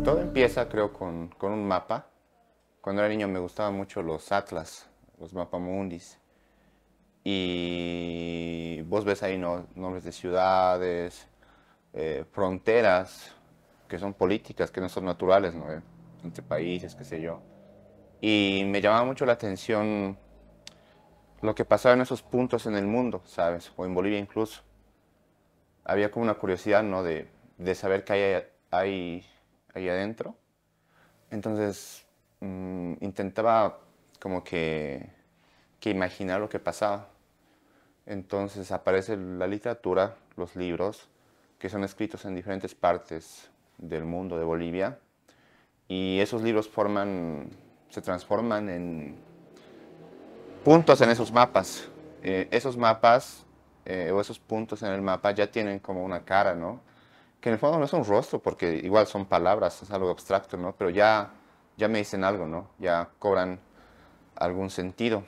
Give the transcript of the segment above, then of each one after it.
Todo empieza, creo, con un mapa. Cuando era niño me gustaban mucho los atlas, los mapamundis. Y vos ves ahí nombres de ciudades, fronteras, que son políticas, que no son naturales, ¿no? Entre países, qué sé yo. Y me llamaba mucho la atención lo que pasaba en esos puntos en el mundo, ¿sabes? O en Bolivia incluso. Había como una curiosidad, ¿no? De saber qué hay ahí adentro. Entonces intentaba como que imaginar lo que pasaba. Entonces aparece la literatura, los libros, que son escritos en diferentes partes del mundo de Bolivia. Y esos libros se transforman en puntos en esos mapas. Esos mapas o esos puntos en el mapa ya tienen como una cara, ¿no? Que en el fondo no es un rostro, porque igual son palabras, es algo abstracto, ¿no? Pero ya me dicen algo, ¿no? Ya cobran algún sentido.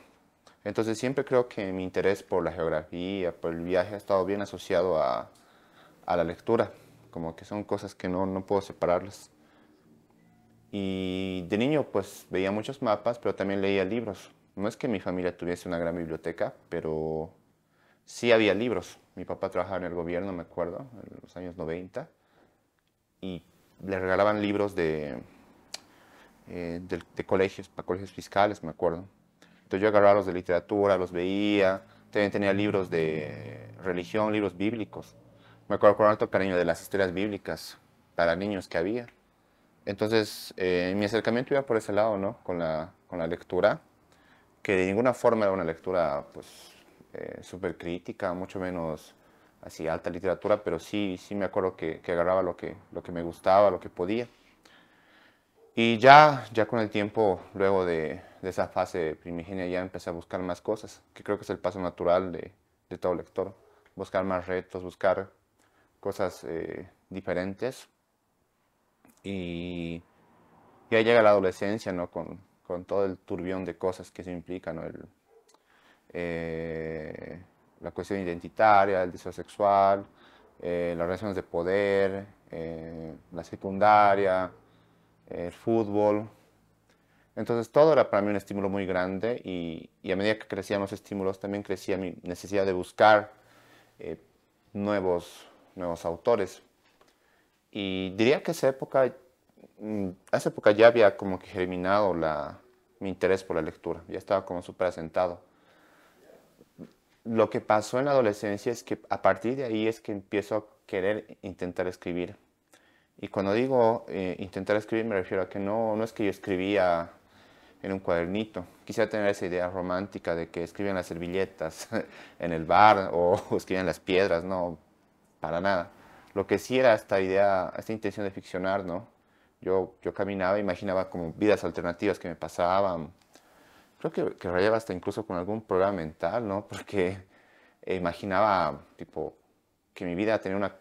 Entonces siempre creo que mi interés por la geografía, por el viaje, ha estado bien asociado a la lectura, como que son cosas que no puedo separarlas. Y de niño pues veía muchos mapas, pero también leía libros. No es que mi familia tuviese una gran biblioteca, pero sí había libros. Mi papá trabajaba en el gobierno, me acuerdo, en los años 90, y le regalaban libros de colegios, para colegios fiscales, me acuerdo. Entonces yo agarraba los de literatura, los veía, también tenía libros de religión, libros bíblicos. Me acuerdo con alto cariño de las historias bíblicas para niños que había. Entonces mi acercamiento iba por ese lado, ¿no? Con la lectura, que de ninguna forma era una lectura pues súper crítica, mucho menos así alta literatura, pero sí me acuerdo que agarraba lo que me gustaba, lo que podía. Y ya con el tiempo, luego de esa fase primigenia, ya empecé a buscar más cosas, que creo que es el paso natural de todo lector. Buscar más retos, buscar cosas diferentes. Y, y ahí llega la adolescencia, ¿no? Con todo el turbión de cosas que eso implica, ¿no? Eh, la cuestión identitaria, el deseo sexual, las relaciones de poder, la secundaria, el fútbol. Entonces todo era para mí un estímulo muy grande y a medida que crecían los estímulos también crecía mi necesidad de buscar eh, nuevos autores. Y diría que esa época ya había como que germinado mi interés por la lectura, ya estaba como súper asentado. Lo que pasó en la adolescencia es que a partir de ahí es que empiezo a querer intentar escribir. Y cuando digo intentar escribir me refiero a que no es que yo escribía en un cuadernito. Quisiera tener esa idea romántica de que escribían las servilletas en el bar o escribían las piedras, no, para nada. Lo que sí era esta idea, esta intención de ficcionar, ¿no? Yo caminaba, imaginaba como vidas alternativas que me pasaban. Creo que rayaba hasta incluso con algún programa mental, ¿no? Porque imaginaba, tipo, que mi vida tenía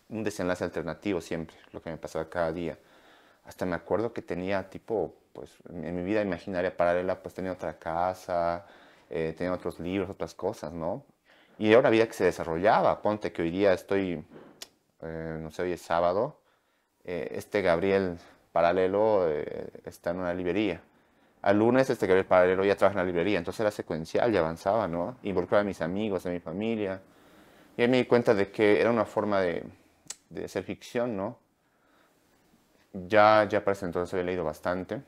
un desenlace alternativo siempre, lo que me pasaba cada día. Hasta me acuerdo que tenía tipo, pues en mi vida imaginaria paralela, pues tenía otra casa, tenía otros libros, otras cosas, ¿no? Y era una vida que se desarrollaba. Ponte que hoy día estoy, no sé, hoy es sábado, este Gabriel paralelo está en una librería. Al lunes este Gabriel paralelo ya trabaja en la librería, entonces era secuencial y avanzaba, ¿no? Involucraba a mis amigos, a mi familia. Y ahí me di cuenta de que era una forma de hacer ficción, ¿no? Ya para ese entonces había leído bastante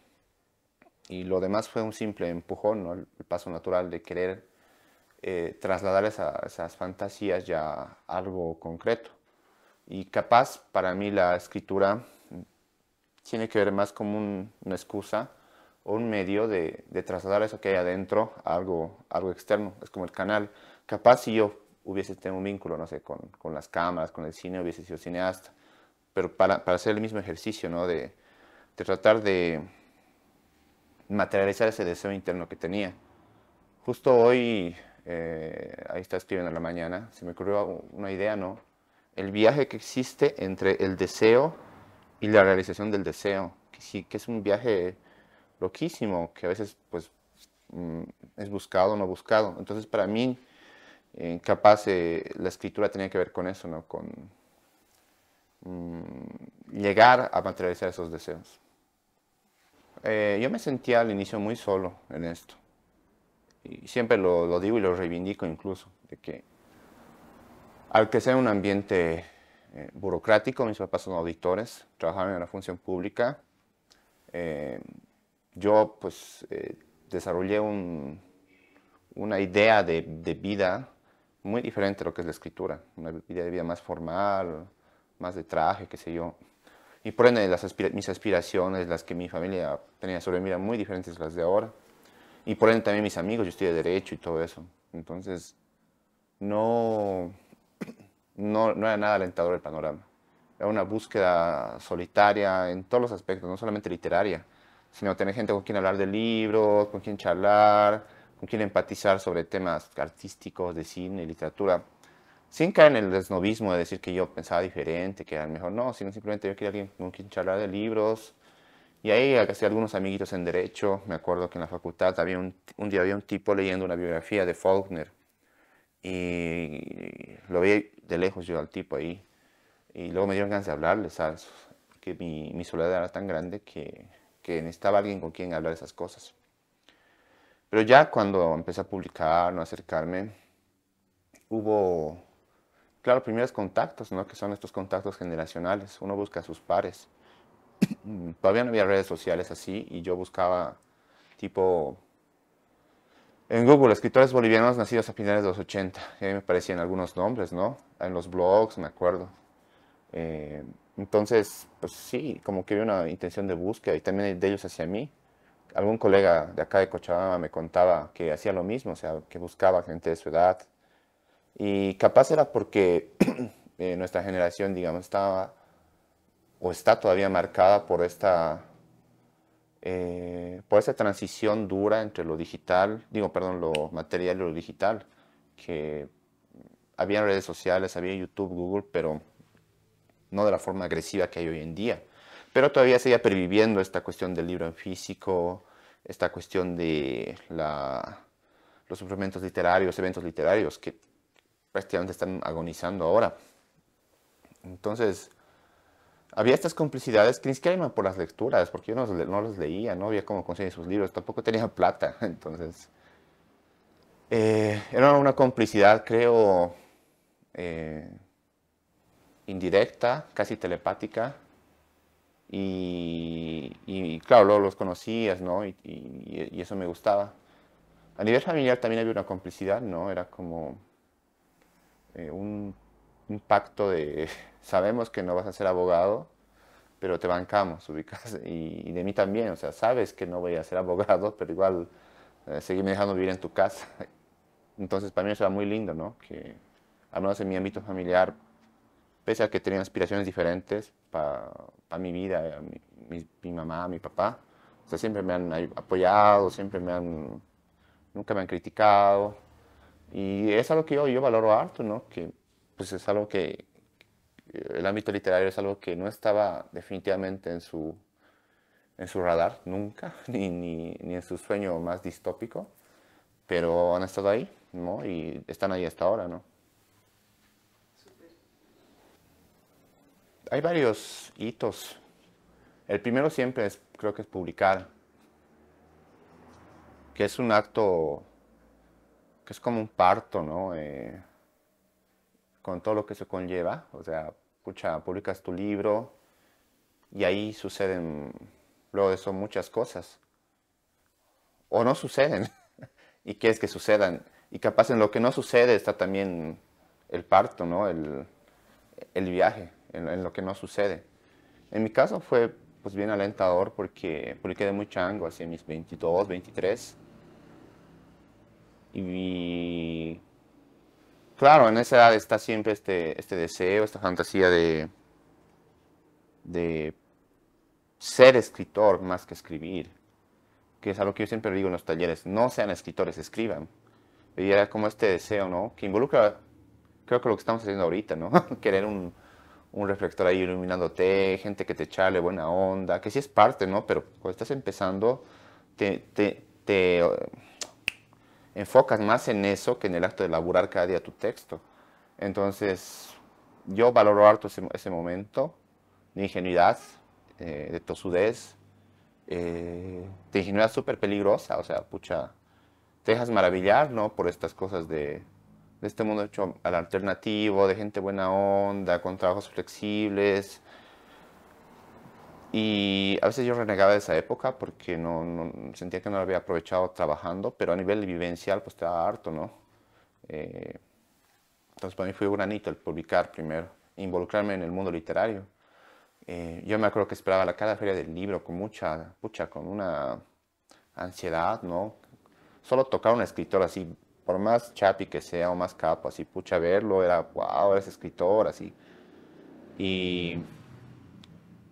y lo demás fue un simple empujón, ¿no? El paso natural de querer trasladar esas fantasías ya a algo concreto. Y capaz para mí la escritura tiene que ver más como una excusa o un medio de trasladar eso que hay adentro a algo externo. Es como el canal. Capaz si yo hubiese tenido un vínculo, no sé, con las cámaras, con el cine, hubiese sido cineasta. Pero para hacer el mismo ejercicio, ¿no? De tratar de materializar ese deseo interno que tenía. Justo hoy, ahí está escribiendo en la mañana, se me ocurrió una idea, ¿no? El viaje que existe entre el deseo y la realización del deseo, que sí, que es un viaje loquísimo, que a veces, pues, es buscado o no buscado. Entonces, para mí, capaz la escritura tenía que ver con eso, ¿no? Con llegar a materializar esos deseos. Yo me sentía al inicio muy solo en esto. Y siempre lo digo y lo reivindico incluso, de que al que sea un ambiente burocrático, mis papás son auditores, trabajaban en la función pública, eh, yo pues desarrollé una idea de vida muy diferente a lo que es la escritura, una idea de vida más formal, más de traje, qué sé yo. Y por ende mis aspiraciones, las que mi familia tenía sobre mí eran muy diferentes a las de ahora. Y por ende también mis amigos, yo estudié Derecho y todo eso. Entonces, no, no era nada alentador el panorama. Era una búsqueda solitaria en todos los aspectos, no solamente literaria, sino tener gente con quien hablar de libros, con quien charlar, con quien empatizar sobre temas artísticos, de cine, literatura, sin caer en el desnovismo de decir que yo pensaba diferente, que era el mejor, no, sino simplemente yo quería alguien con quien charlar de libros. Y ahí hacía algunos amiguitos en Derecho. Me acuerdo que en la facultad había un día había un tipo leyendo una biografía de Faulkner y lo vi de lejos yo al tipo ahí. Y luego me dieron ganas de hablarle, ¿sabes? Porque mi soledad era tan grande que necesitaba alguien con quien hablar esas cosas. Pero ya cuando empecé a publicar, no a acercarme, hubo, claro, primeros contactos, ¿no? Que son estos contactos generacionales. Uno busca a sus pares. Todavía no había redes sociales así y yo buscaba tipo en Google escritores bolivianos nacidos a finales de los 80. Y ahí me aparecían algunos nombres, ¿no? En los blogs, me acuerdo. Eh, entonces, pues sí, como que había una intención de búsqueda y también de ellos hacia mí. Algún colega de acá de Cochabamba me contaba que hacía lo mismo, o sea, que buscaba gente de su edad. Y capaz era porque nuestra generación, digamos, estaba o está todavía marcada por esta transición dura entre lo digital, digo, perdón, lo material y lo digital, que había redes sociales, había YouTube, Google, pero no de la forma agresiva que hay hoy en día. Pero todavía seguía perviviendo esta cuestión del libro en físico, esta cuestión de los suplementos literarios, eventos literarios, que prácticamente están agonizando ahora. Entonces, había estas complicidades que ni siquiera iban por las lecturas, porque yo no los leía, no había cómo conseguir sus libros, tampoco tenía plata. Entonces, era una complicidad, creo, eh, indirecta, casi telepática. Y claro, luego los conocías, ¿no? Y eso me gustaba. A nivel familiar también había una complicidad, ¿no? Era como eh, un, un pacto de, sabemos que no vas a ser abogado, pero te bancamos, ubicas. Y de mí también, o sea, sabes que no voy a ser abogado, pero igual seguirme dejando vivir en tu casa. Entonces, para mí eso era muy lindo, ¿no? Que, al menos en mi ámbito familiar, pese a que tenían aspiraciones diferentes para mi vida, mi mamá, mi papá, o sea, siempre me han apoyado, nunca me han criticado. Y es algo que yo valoro harto, ¿no? Que pues es algo que el ámbito literario es algo que no estaba definitivamente en su radar nunca, ni en su sueño más distópico, pero han estado ahí, ¿no? Y están ahí hasta ahora, ¿no? Hay varios hitos. El primero siempre es, creo que es publicar, que es un acto que es como un parto, ¿no? Con todo lo que se conlleva. O sea, pucha, publicas tu libro y ahí suceden, luego de eso, muchas cosas. O no suceden. Y quieres que sucedan. Y capaz en lo que no sucede está también el parto, ¿no? El viaje, en lo que no sucede. En mi caso fue pues bien alentador porque publiqué de muy chango, así en mis 22, 23. Y claro, en esa edad está siempre este deseo, esta fantasía de ser escritor más que escribir, que es algo que yo siempre digo en los talleres, no sean escritores, escriban. Y era como este deseo, ¿no? Que involucra, creo que lo que estamos haciendo ahorita, ¿no? Querer un reflector ahí iluminándote, gente que te echale buena onda, que sí es parte, ¿no? Pero cuando estás empezando, te enfocas más en eso que en el acto de elaborar cada día tu texto. Entonces, yo valoro harto ese momento de ingenuidad, de tosudez, de ingenuidad súper peligrosa, o sea, pucha, te dejas maravillar, ¿no? Por estas cosas de este mundo hecho al alternativo, de gente buena onda, con trabajos flexibles. Y a veces yo renegaba de esa época porque sentía que no lo había aprovechado trabajando, pero a nivel vivencial pues te da harto, ¿no? Eh, entonces para mí fue un granito el publicar primero, involucrarme en el mundo literario. Yo me acuerdo que esperaba cada feria del libro con pucha, con una ansiedad, ¿no? Solo tocar a un escritor así, por más chapi que sea o más capo, así, pucha, verlo, era, wow, eres escritor, así. Y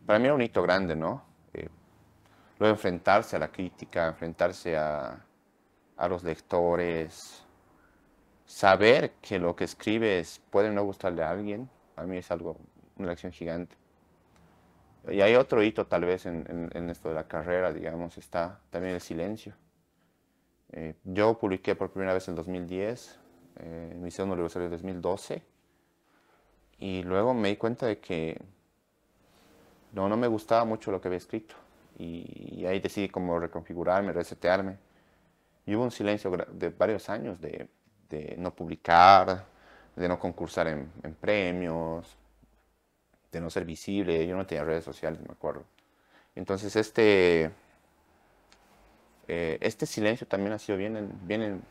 para mí era un hito grande, ¿no? Luego enfrentarse a la crítica, enfrentarse a los lectores, saber que lo que escribes puede no gustarle a alguien, a mí es algo, una lección gigante. Y hay otro hito tal vez en esto de la carrera, digamos, está también el silencio. Yo publiqué por primera vez en 2010, mi segundo libro salió en 2012, y luego me di cuenta de que no me gustaba mucho lo que había escrito. Y ahí decidí como reconfigurarme, resetearme. Y hubo un silencio de varios años de no publicar, de no concursar en premios, de no ser visible. Yo no tenía redes sociales, me acuerdo. Entonces este silencio también ha sido bien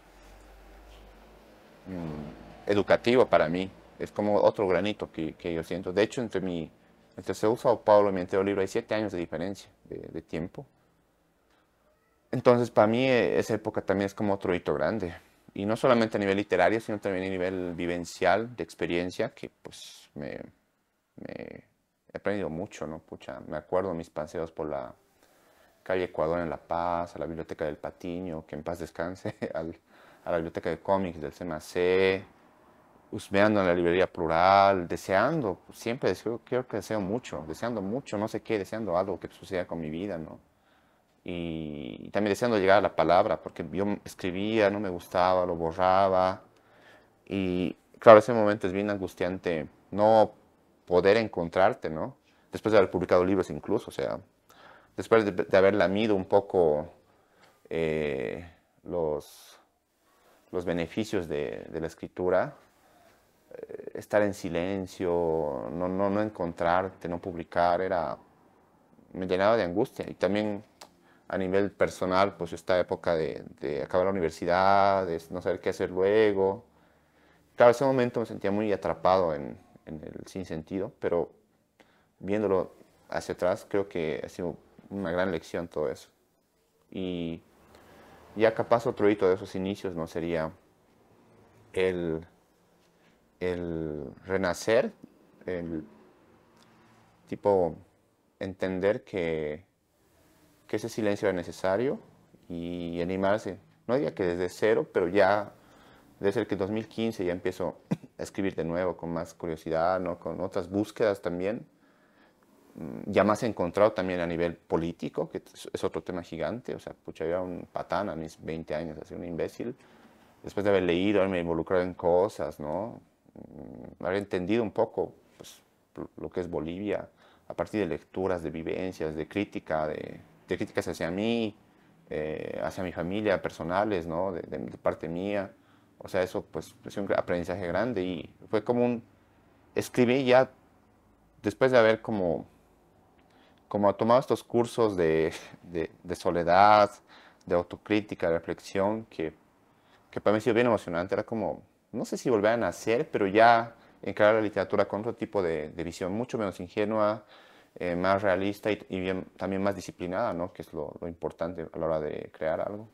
educativo para mí. Es como otro granito que yo siento. De hecho, entre Seúl, Sao Paulo y mi anterior libro hay 7 años de diferencia de tiempo. Entonces, para mí, esa época también es como otro hito grande. Y no solamente a nivel literario, sino también a nivel vivencial, de experiencia, que pues he aprendido mucho, ¿no? Pucha, me acuerdo mis paseos por la calle Ecuador en La Paz, a la Biblioteca del Patiño, que en paz descanse, a la Biblioteca de Cómics del CMAC, husmeando en la librería Plural, deseando, siempre creo que deseo mucho, deseando mucho, no sé qué, deseando algo que suceda con mi vida, ¿no? Y también deseando llegar a la palabra, porque yo escribía, no me gustaba, lo borraba. Y claro, ese momento es bien angustiante no poder encontrarte, ¿no? Después de haber publicado libros incluso, o sea, después de haber lamido un poco eh, los, los beneficios de la escritura, estar en silencio, no encontrarte, no publicar, me llenaba de angustia. Y también a nivel personal, pues esta época de acabar la universidad, de no saber qué hacer luego. Claro, ese momento me sentía muy atrapado en el sinsentido, pero viéndolo hacia atrás, creo que ha sido una gran lección todo eso. Y ya capaz otro hito de esos inicios no sería el, el renacer, el tipo entender que ese silencio era necesario y animarse. No diría que desde cero, pero ya debe ser que en 2015 ya empiezo a escribir de nuevo con más curiosidad, ¿no? Con otras búsquedas también. Ya más encontrado también a nivel político, que es otro tema gigante. O sea, pucha, yo era un patán a mis 20 años, así un imbécil. Después de haber leído, haberme involucrado en cosas, ¿no? Haber entendido un poco pues, lo que es Bolivia a partir de lecturas, de vivencias, de críticas hacia mí, hacia mi familia, personales, ¿no? De parte mía. O sea, eso pues es un aprendizaje grande y fue como escribí ya después de haber como tomado estos cursos de soledad, de autocrítica, de reflexión, que para mí ha sido bien emocionante. Era como, no sé si volver a nacer, pero ya encarar la literatura con otro tipo de visión, mucho menos ingenua, más realista y también más disciplinada, ¿no? Que es lo importante a la hora de crear algo.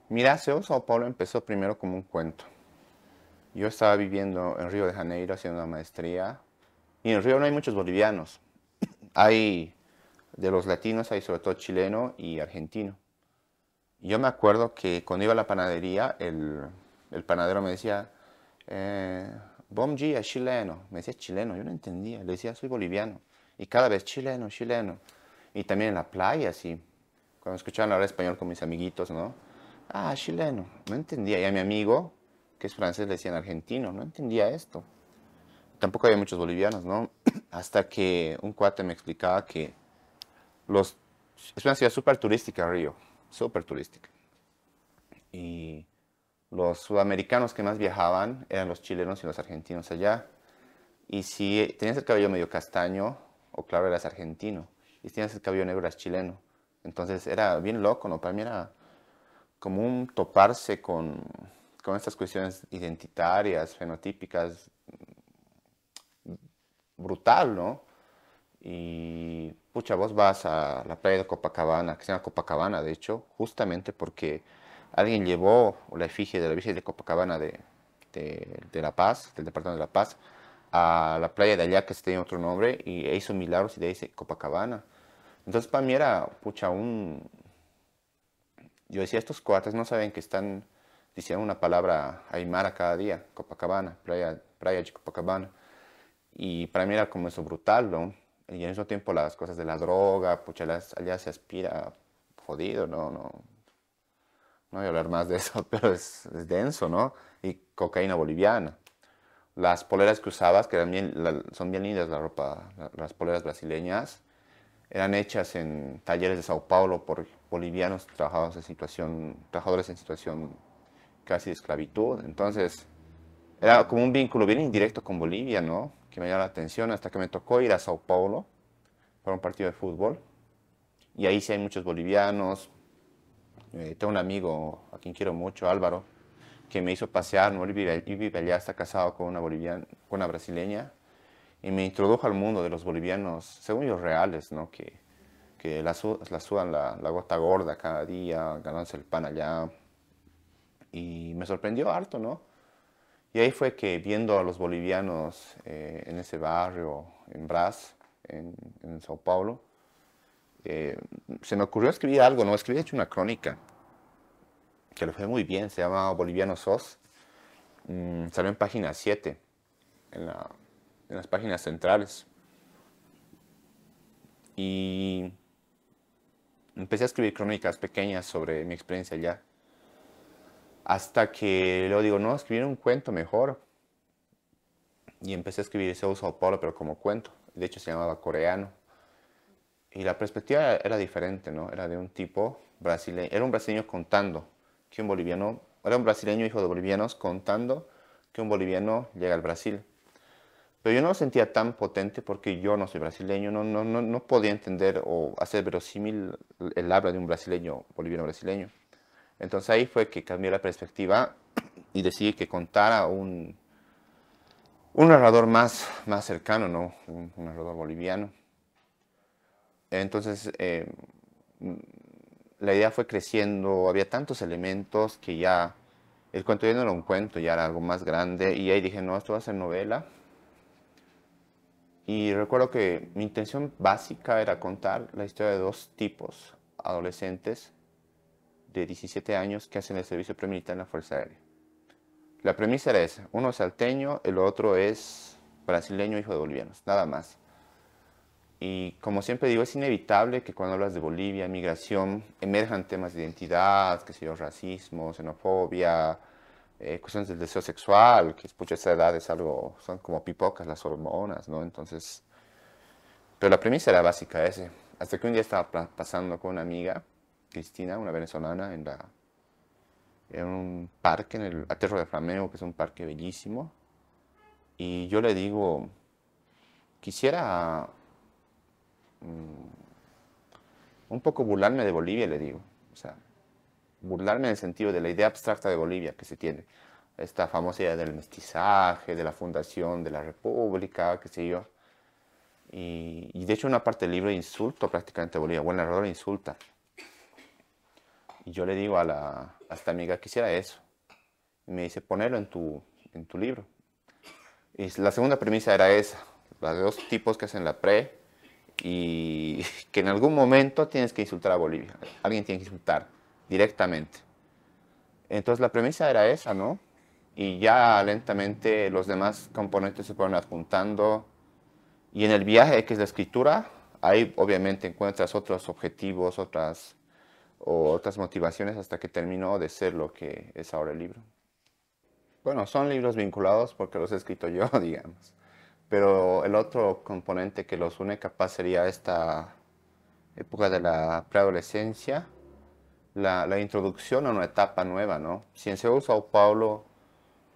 Mira, Sao Paulo empezó primero como un cuento. Yo estaba viviendo en Río de Janeiro haciendo una maestría y en Río no hay muchos bolivianos. Hay de los latinos, hay sobre todo chileno y argentino. Yo me acuerdo que cuando iba a la panadería, el panadero me decía, bom dia, chileno. Me decía chileno, yo no entendía. Le decía, soy boliviano. Y cada vez chileno, chileno. Y también en la playa, sí. Cuando escuchaban hablar español con mis amiguitos, ¿no? Ah, chileno. No entendía. Y a mi amigo, que es francés, le decían argentino. No entendía esto. Tampoco había muchos bolivianos, ¿no? Hasta que un cuate me explicaba que los... Es una ciudad súper turística, Río. Súper turística. Y los sudamericanos que más viajaban eran los chilenos y los argentinos allá. Y si tenías el cabello medio castaño o claro, eras argentino. Y si tenías el cabello negro, eras chileno. Entonces era bien loco, ¿no? Para mí era como un toparse con estas cuestiones identitarias, fenotípicas, brutal, ¿no? Y pucha, vos vas a la playa de Copacabana, que se llama Copacabana, de hecho, justamente porque alguien llevó la efigie de la Virgen de Copacabana de La Paz, del departamento de La Paz, a la playa de allá que se tenía otro nombre y hizo milagros y de ahí dice Copacabana. Entonces para mí era, pucha, yo decía, estos cuates no saben que están diciendo una palabra aymara cada día, Copacabana, playa de Copacabana. Y para mí era como eso brutal, ¿no? Y al mismo tiempo las cosas de la droga, pucha, allá se aspira jodido, no voy a hablar más de eso, pero es denso, ¿no? Y cocaína boliviana. Las poleras que usabas, que eran son bien lindas la ropa, las poleras brasileñas, eran hechas en talleres de Sao Paulo por bolivianos trabajadores en situación casi de esclavitud. Entonces, era como un vínculo bien indirecto con Bolivia, ¿no? Que me llamó la atención hasta que me tocó ir a Sao Paulo para un partido de fútbol. Y ahí sí hay muchos bolivianos. Tengo un amigo a quien quiero mucho, Álvaro, que me hizo pasear, ¿no? Él vive allá, está casado con una boliviana, con una brasileña. Y me introdujo al mundo de los bolivianos, según ellos reales, ¿no? Que la sudan la gota gorda cada día, ganándose el pan allá. Y me sorprendió harto, ¿no? Y ahí fue que viendo a los bolivianos en ese barrio, en Brás, en Sao Paulo, eh, se me ocurrió escribir algo, ¿no? Escribí, de hecho, una crónica, que le fue muy bien, se llama Boliviano Sos. Salió en página 7, en, en las páginas centrales. Y empecé a escribir crónicas pequeñas sobre mi experiencia allá. Hasta que luego digo, no, escribir un cuento mejor. Y empecé a escribir Seu Sao Paulo, pero como cuento. De hecho, se llamaba Coreano. Y la perspectiva era diferente, ¿no? Era de un tipo brasileño, era un brasileño contando que un boliviano, era un brasileño hijo de bolivianos contando que un boliviano llega al Brasil. Pero yo no lo sentía tan potente porque yo no soy brasileño, no podía entender o hacer verosímil el habla de un brasileño, boliviano brasileño. Entonces ahí fue que cambié la perspectiva y decidí que contara un narrador más cercano, ¿no? Un narrador boliviano. Entonces, la idea fue creciendo, había tantos elementos que ya el cuento ya no era un cuento, ya era algo más grande. Y ahí dije, no, esto va a ser novela. Y recuerdo que mi intención básica era contar la historia de dos tipos adolescentes de 17 años que hacen el servicio premilitar en la Fuerza Aérea. La premisa era esa, uno es salteño, el otro es brasileño, hijo de bolivianos, nada más. Y como siempre digo, es inevitable que cuando hablas de Bolivia, migración, emerjan temas de identidad, que sé yo, racismo, xenofobia, cuestiones del deseo sexual, que pucha, esa edad es algo, son como pipocas las hormonas, ¿no? Entonces, pero la premisa era básica ese. Hasta que un día estaba pasando con una amiga, Cristina, una venezolana, en un parque, en el Aterro de Flamengo, que es un parque bellísimo, y yo le digo, quisiera un poco burlarme de Bolivia, le digo. O sea, burlarme en el sentido de la idea abstracta de Bolivia que se tiene. Esta famosa idea del mestizaje, de la fundación de la república, qué sé yo. Y de hecho una parte del libro insulto prácticamente a Bolivia. Bueno, el narrador insulta. Y yo le digo a esta amiga, quisiera eso. Y me dice, ponerlo en tu libro. Y la segunda premisa era esa. Los dos tipos que hacen la pre y que en algún momento tienes que insultar a Bolivia. Alguien tiene que insultar directamente. Entonces la premisa era esa, ¿no? Y ya lentamente los demás componentes se fueron adjuntando. Y en el viaje, que es la escritura, ahí obviamente encuentras otros objetivos, otras o otras motivaciones hasta que terminó de ser lo que es ahora el libro. Bueno, son libros vinculados porque los he escrito yo, digamos. Pero el otro componente que los une capaz sería esta época de la preadolescencia, la introducción a una etapa nueva, ¿no? Si en Seúl, Sao Paulo,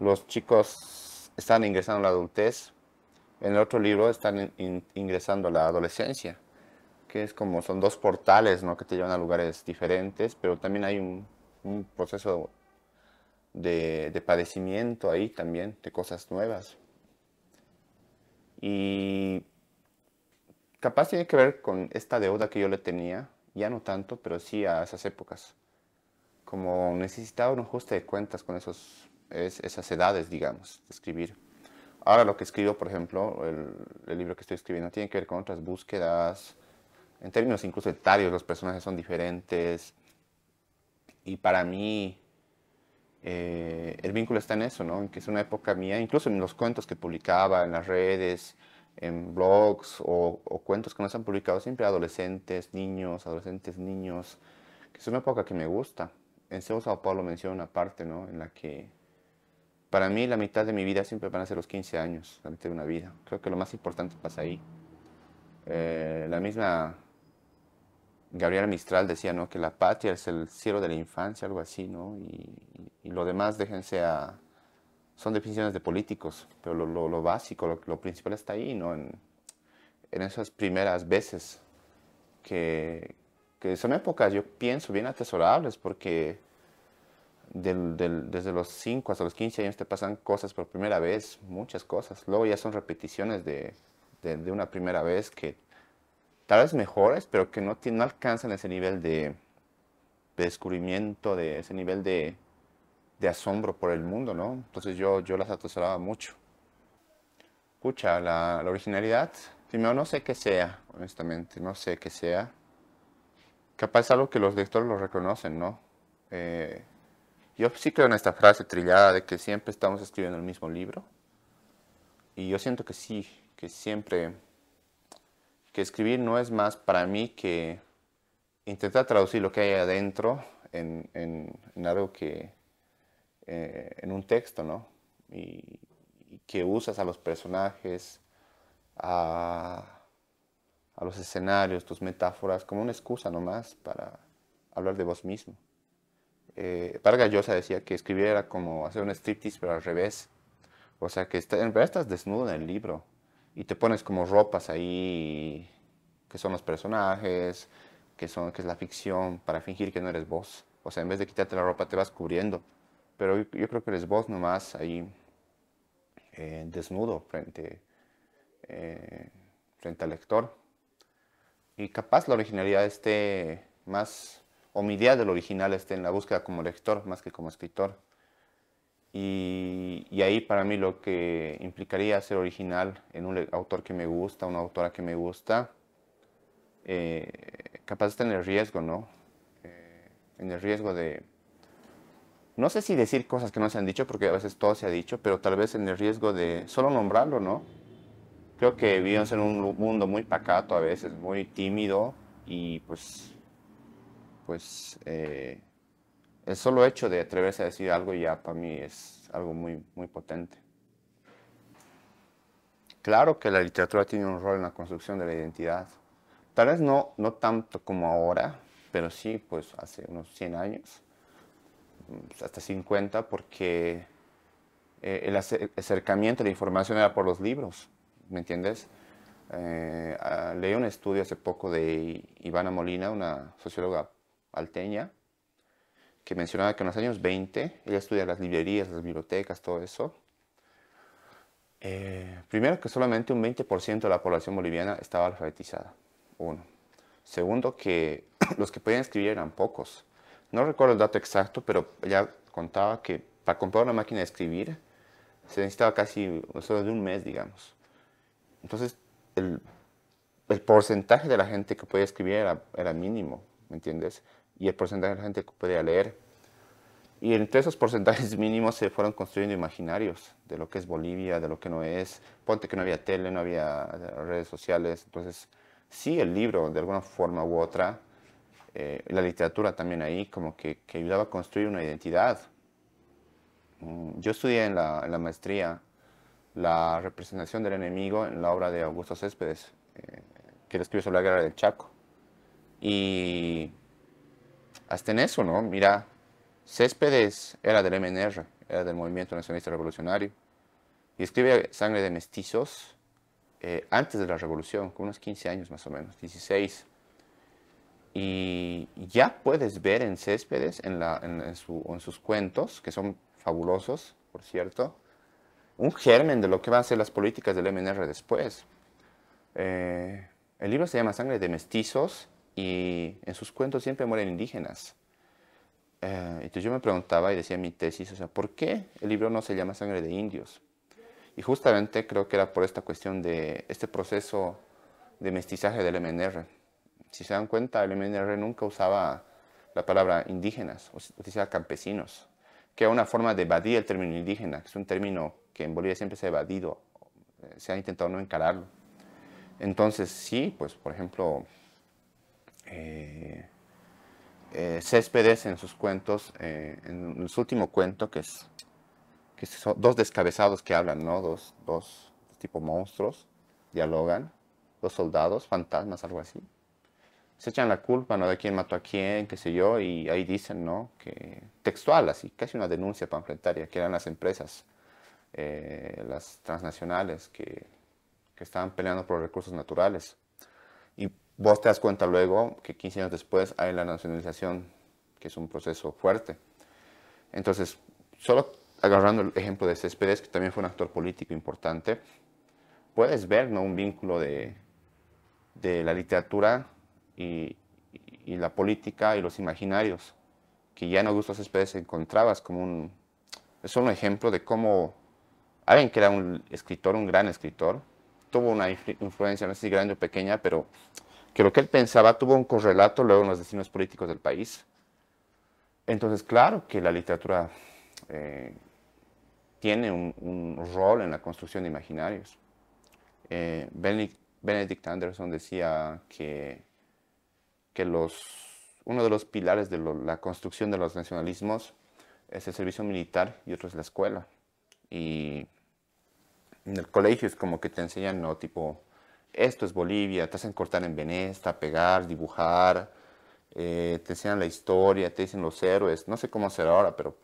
los chicos están ingresando a la adultez, en el otro libro están ingresando a la adolescencia, que es como, son dos portales, ¿no? Que te llevan a lugares diferentes, pero también hay un proceso de padecimiento ahí también, de cosas nuevas. Y capaz tiene que ver con esta deuda que yo le tenía, ya no tanto, pero sí a esas épocas. Como necesitaba un ajuste de cuentas con esas edades, digamos, de escribir. Ahora lo que escribo, por ejemplo, el libro que estoy escribiendo, tiene que ver con otras búsquedas. En términos incluso etarios, los personajes son diferentes. Y para mí, el vínculo está en eso, ¿no? En que es una época mía, incluso en los cuentos que publicaba en las redes, en blogs o cuentos que no se han publicado, siempre adolescentes, niños, que es una época que me gusta. En Seo Sao Paulo menciona una parte, ¿no? En la que para mí la mitad de mi vida siempre van a ser los 15 años, la mitad de una vida. Creo que lo más importante pasa ahí. La misma Gabriela Mistral decía, ¿no? Que la patria es el cielo de la infancia, algo así, ¿no? Y lo demás déjense a... Son definiciones de políticos, pero lo básico, lo principal está ahí, ¿no? En esas primeras veces que son épocas, yo pienso, bien atesorables, porque desde los 5 hasta los 15 años te pasan cosas por primera vez, muchas cosas. Luego ya son repeticiones de una primera vez que tal vez mejores, pero que no alcanzan ese nivel de descubrimiento, de ese nivel de asombro por el mundo, ¿no? Entonces yo las atesoraba mucho. Pucha, la originalidad, primero no sé qué sea, honestamente, no sé qué sea. Capaz es algo que los lectores lo reconocen, ¿no? Eh, yo sí creo en esta frase trillada de que siempre estamos escribiendo el mismo libro. Y yo siento que sí, que siempre, que escribir no es más para mí que intentar traducir lo que hay adentro en algo en un texto, ¿no? Y que usas a los personajes, a, a los escenarios, tus metáforas, como una excusa nomás para hablar de vos mismo. Vargas Llosa decía que escribir era como hacer un striptease, pero al revés. O sea, que en verdad estás desnudo en el libro y te pones como ropas ahí que son los personajes, que es la ficción, para fingir que no eres vos. O sea, en vez de quitarte la ropa te vas cubriendo. Pero yo creo que eres vos nomás ahí desnudo eh, frente al lector. Y capaz la originalidad esté más, o mi idea del original esté en la búsqueda como lector más que como escritor. Y ahí para mí lo que implicaría ser original en un autor que me gusta, una autora que me gusta, capaz está en el riesgo, ¿no? En el riesgo de, no sé si decir cosas que no se han dicho, porque a veces todo se ha dicho, pero tal vez en el riesgo de solo nombrarlo, ¿no? Creo que vivimos en un mundo muy pacato a veces, muy tímido, y pues el solo hecho de atreverse a decir algo ya para mí es algo muy, muy potente. Claro que la literatura tiene un rol en la construcción de la identidad. Tal vez no tanto como ahora, pero sí, pues hace unos 100 años, hasta 50, porque el acercamiento a la información era por los libros, ¿me entiendes? Leí un estudio hace poco de Ivana Molina, una socióloga alteña, que mencionaba que en los años 20, ella estudia las librerías, las bibliotecas, todo eso. Primero que solamente un 20% de la población boliviana estaba alfabetizada, uno. Segundo, que los que podían escribir eran pocos. No recuerdo el dato exacto, pero ella contaba que para comprar una máquina de escribir se necesitaba casi solo de un mes, digamos. Entonces, el, el porcentaje de la gente que podía escribir era mínimo, ¿me entiendes? Y el porcentaje de la gente que podía leer. Y entre esos porcentajes mínimos se fueron construyendo imaginarios de lo que es Bolivia, de lo que no es. Ponte que no había tele, no había redes sociales. Entonces, sí, el libro, de alguna forma u otra, la literatura también ahí, como que ayudaba a construir una identidad. Yo estudié en la maestría la representación del enemigo en la obra de Augusto Céspedes, que escribió sobre la guerra del Chaco. Y hasta en eso, ¿no? Mira, Céspedes era del MNR, era del Movimiento Nacionalista Revolucionario, y escribe Sangre de Mestizos antes de la revolución, con unos 15 años más o menos, 16. Y ya puedes ver en Céspedes, en sus cuentos, que son fabulosos, por cierto, un germen de lo que van a ser las políticas del MNR después. El libro se llama Sangre de Mestizos y en sus cuentos siempre mueren indígenas. Entonces yo me preguntaba y decía en mi tesis, o sea, ¿por qué el libro no se llama Sangre de Indios? Y justamente creo que era por esta cuestión de este proceso de mestizaje del MNR. Si se dan cuenta, el MNR nunca usaba la palabra indígenas, utilizaba campesinos, que era una forma de evadir el término indígena, que es un término que en Bolivia siempre se ha evadido, se ha intentado no encararlo. Entonces, sí, pues, por ejemplo, Céspedes en sus cuentos, en su último cuento, que son dos descabezados que hablan, ¿no? Dos tipo monstruos, dialogan, dos soldados, fantasmas, algo así. Se echan la culpa, ¿no? De quién mató a quién, qué sé yo, y ahí dicen, ¿no? Que textual, así, casi una denuncia panfletaria, que eran las empresas, las transnacionales, que estaban peleando por los recursos naturales. Y vos te das cuenta luego que 15 años después hay la nacionalización, que es un proceso fuerte. Entonces, solo agarrando el ejemplo de Céspedes, que también fue un actor político importante, puedes ver, ¿no? Un vínculo de la literatura y, y la política y los imaginarios, que ya en Augusto Céspedes encontrabas como un... Es un ejemplo de cómo alguien que era un escritor, un gran escritor, tuvo una influencia, no sé si grande o pequeña, pero que lo que él pensaba tuvo un correlato luego en los destinos políticos del país. Entonces, claro que la literatura tiene un rol en la construcción de imaginarios. Benedict Anderson decía que uno de los pilares de la construcción de los nacionalismos es el servicio militar y otro es la escuela. Y en el colegio es como que te enseñan, ¿no? Tipo, esto es Bolivia, te hacen cortar en venesta, pegar, dibujar, te enseñan la historia, te dicen los héroes. No sé cómo será ahora, pero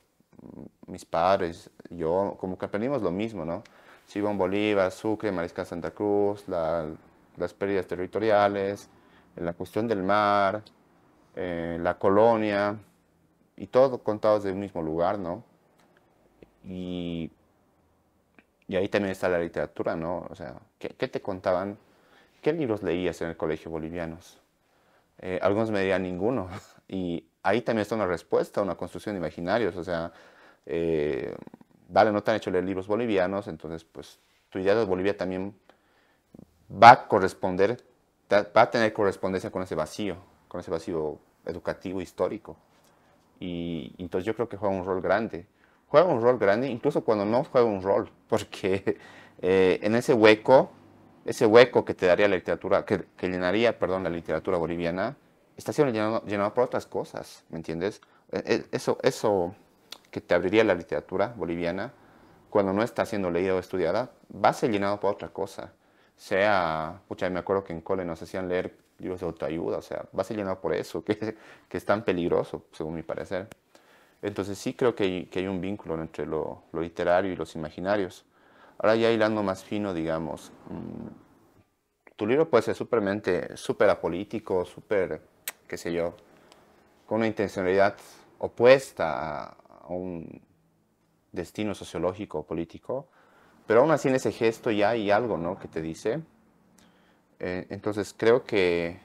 mis padres, yo, como que aprendimos lo mismo, ¿no? Simón Bolívar, Sucre, Mariscal Santa Cruz, las pérdidas territoriales, la cuestión del mar, la colonia, y todo contado desde un mismo lugar, ¿no? Y, y ahí también está la literatura, ¿no? O sea, ¿qué te contaban? ¿Qué libros leías en el colegio bolivianos? Algunos me dirían ninguno. Y ahí también está una respuesta, una construcción de imaginarios. O sea, eh, vale, no te han hecho leer libros bolivianos, entonces pues tu idea de Bolivia también va a corresponder, va a tener correspondencia con ese vacío educativo, histórico. Y entonces yo creo que juega un rol grande. Juega un rol grande incluso cuando no juega un rol, porque en ese hueco que te daría la literatura, que llenaría, perdón, la literatura boliviana, está siendo llenado por otras cosas, ¿me entiendes? Eso que te abriría la literatura boliviana, cuando no está siendo leída o estudiada, va a ser llenado por otra cosa. Sea, pucha, me acuerdo que en cole nos hacían leer libros de autoayuda, o sea, va a ser llenado por eso, que es tan peligroso, según mi parecer. Entonces sí creo que hay un vínculo entre lo literario y los imaginarios. Ahora ya hilando más fino, digamos, tu libro puede ser súper apolítico, súper, qué sé yo, con una intencionalidad opuesta a un destino sociológico o político, pero aún así en ese gesto ya hay algo, ¿no? Que te dice. Entonces creo que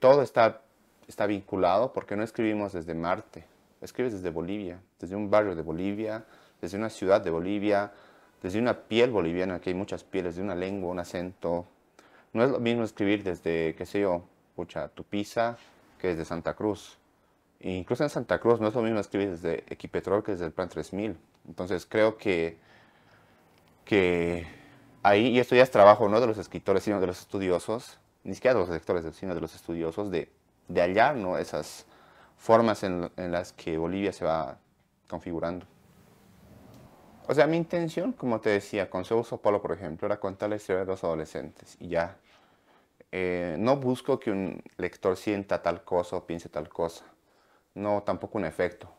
todo está vinculado porque no escribimos desde Marte, escribes desde Bolivia, desde un barrio de Bolivia, desde una ciudad de Bolivia, desde una piel boliviana, que hay muchas pieles, de una lengua, un acento. No es lo mismo escribir desde, qué sé yo, pucha, Tupiza, que desde Santa Cruz. E incluso en Santa Cruz no es lo mismo escribir desde Equipetrol que desde el Plan 3000. Entonces creo que ahí, y esto ya es trabajo no de los escritores, sino de los estudiosos, ni siquiera de los lectores, sino de los estudiosos, de de hallar, ¿no? Esas formas en las que Bolivia se va configurando. O sea, mi intención, como te decía, con Seu Paulo, por ejemplo, era contar la historia de dos adolescentes y ya. No busco que un lector sienta tal cosa o piense tal cosa. No, tampoco un efecto.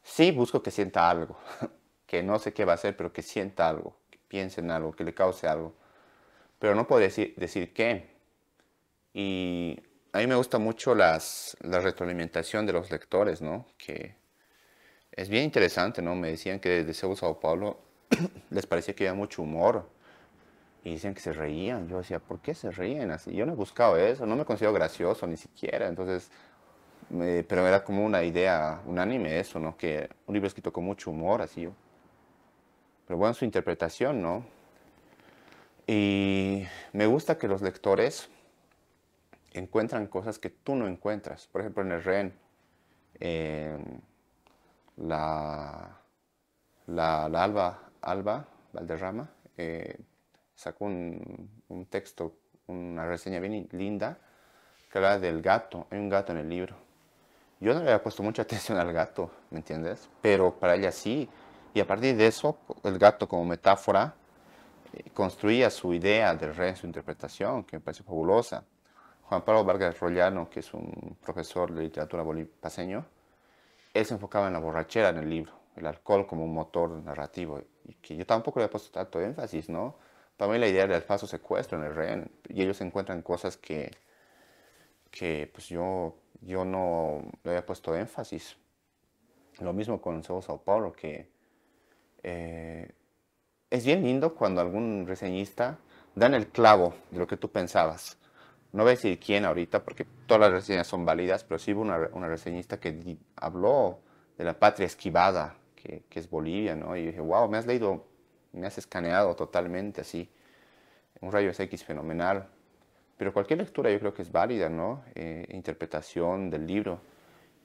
Sí busco que sienta algo, que no sé qué va a hacer, pero que sienta algo, que piense en algo, que le cause algo. Pero no puedo decir qué. Y a mí me gusta mucho la retroalimentación de los lectores, ¿no? Que es bien interesante, ¿no? Me decían que desde Sao Paulo les parecía que había mucho humor y decían que se reían. Yo decía, ¿por qué se ríen así? Yo no he buscado eso, no me considero gracioso ni siquiera. Entonces, pero era como una idea unánime eso, ¿no? Que un libro escrito con mucho humor, así. Pero bueno, su interpretación, ¿no? Y me gusta que los lectores encuentran cosas que tú no encuentras. Por ejemplo, en el Rehén, eh, la, la Alba Valderrama sacó un texto, una reseña bien linda que habla del gato. Hay un gato en el libro. Yo no le había puesto mucha atención al gato, ¿me entiendes? Pero para ella sí. Y a partir de eso, el gato como metáfora construía su idea del rey, su interpretación, que me pareció fabulosa. Juan Pablo Vargas Rollano, que es un profesor de literatura paseño, él se enfocaba en la borrachera en el libro, el alcohol como un motor narrativo, y que yo tampoco le he puesto tanto énfasis, ¿no? Para mí la idea del falso secuestro en el rehén, y ellos encuentran cosas que pues yo no le había puesto énfasis. Lo mismo con Sao Paulo, que eh, es bien lindo cuando algún reseñista da en el clavo de lo que tú pensabas. No voy a decir quién ahorita, porque todas las reseñas son válidas, pero sí hubo una reseñista que habló de la patria esquivada, que es Bolivia, ¿no? Y dije, wow, me has leído, me has escaneado totalmente así. Un rayos X fenomenal. Pero cualquier lectura yo creo que es válida, ¿no? Interpretación del libro.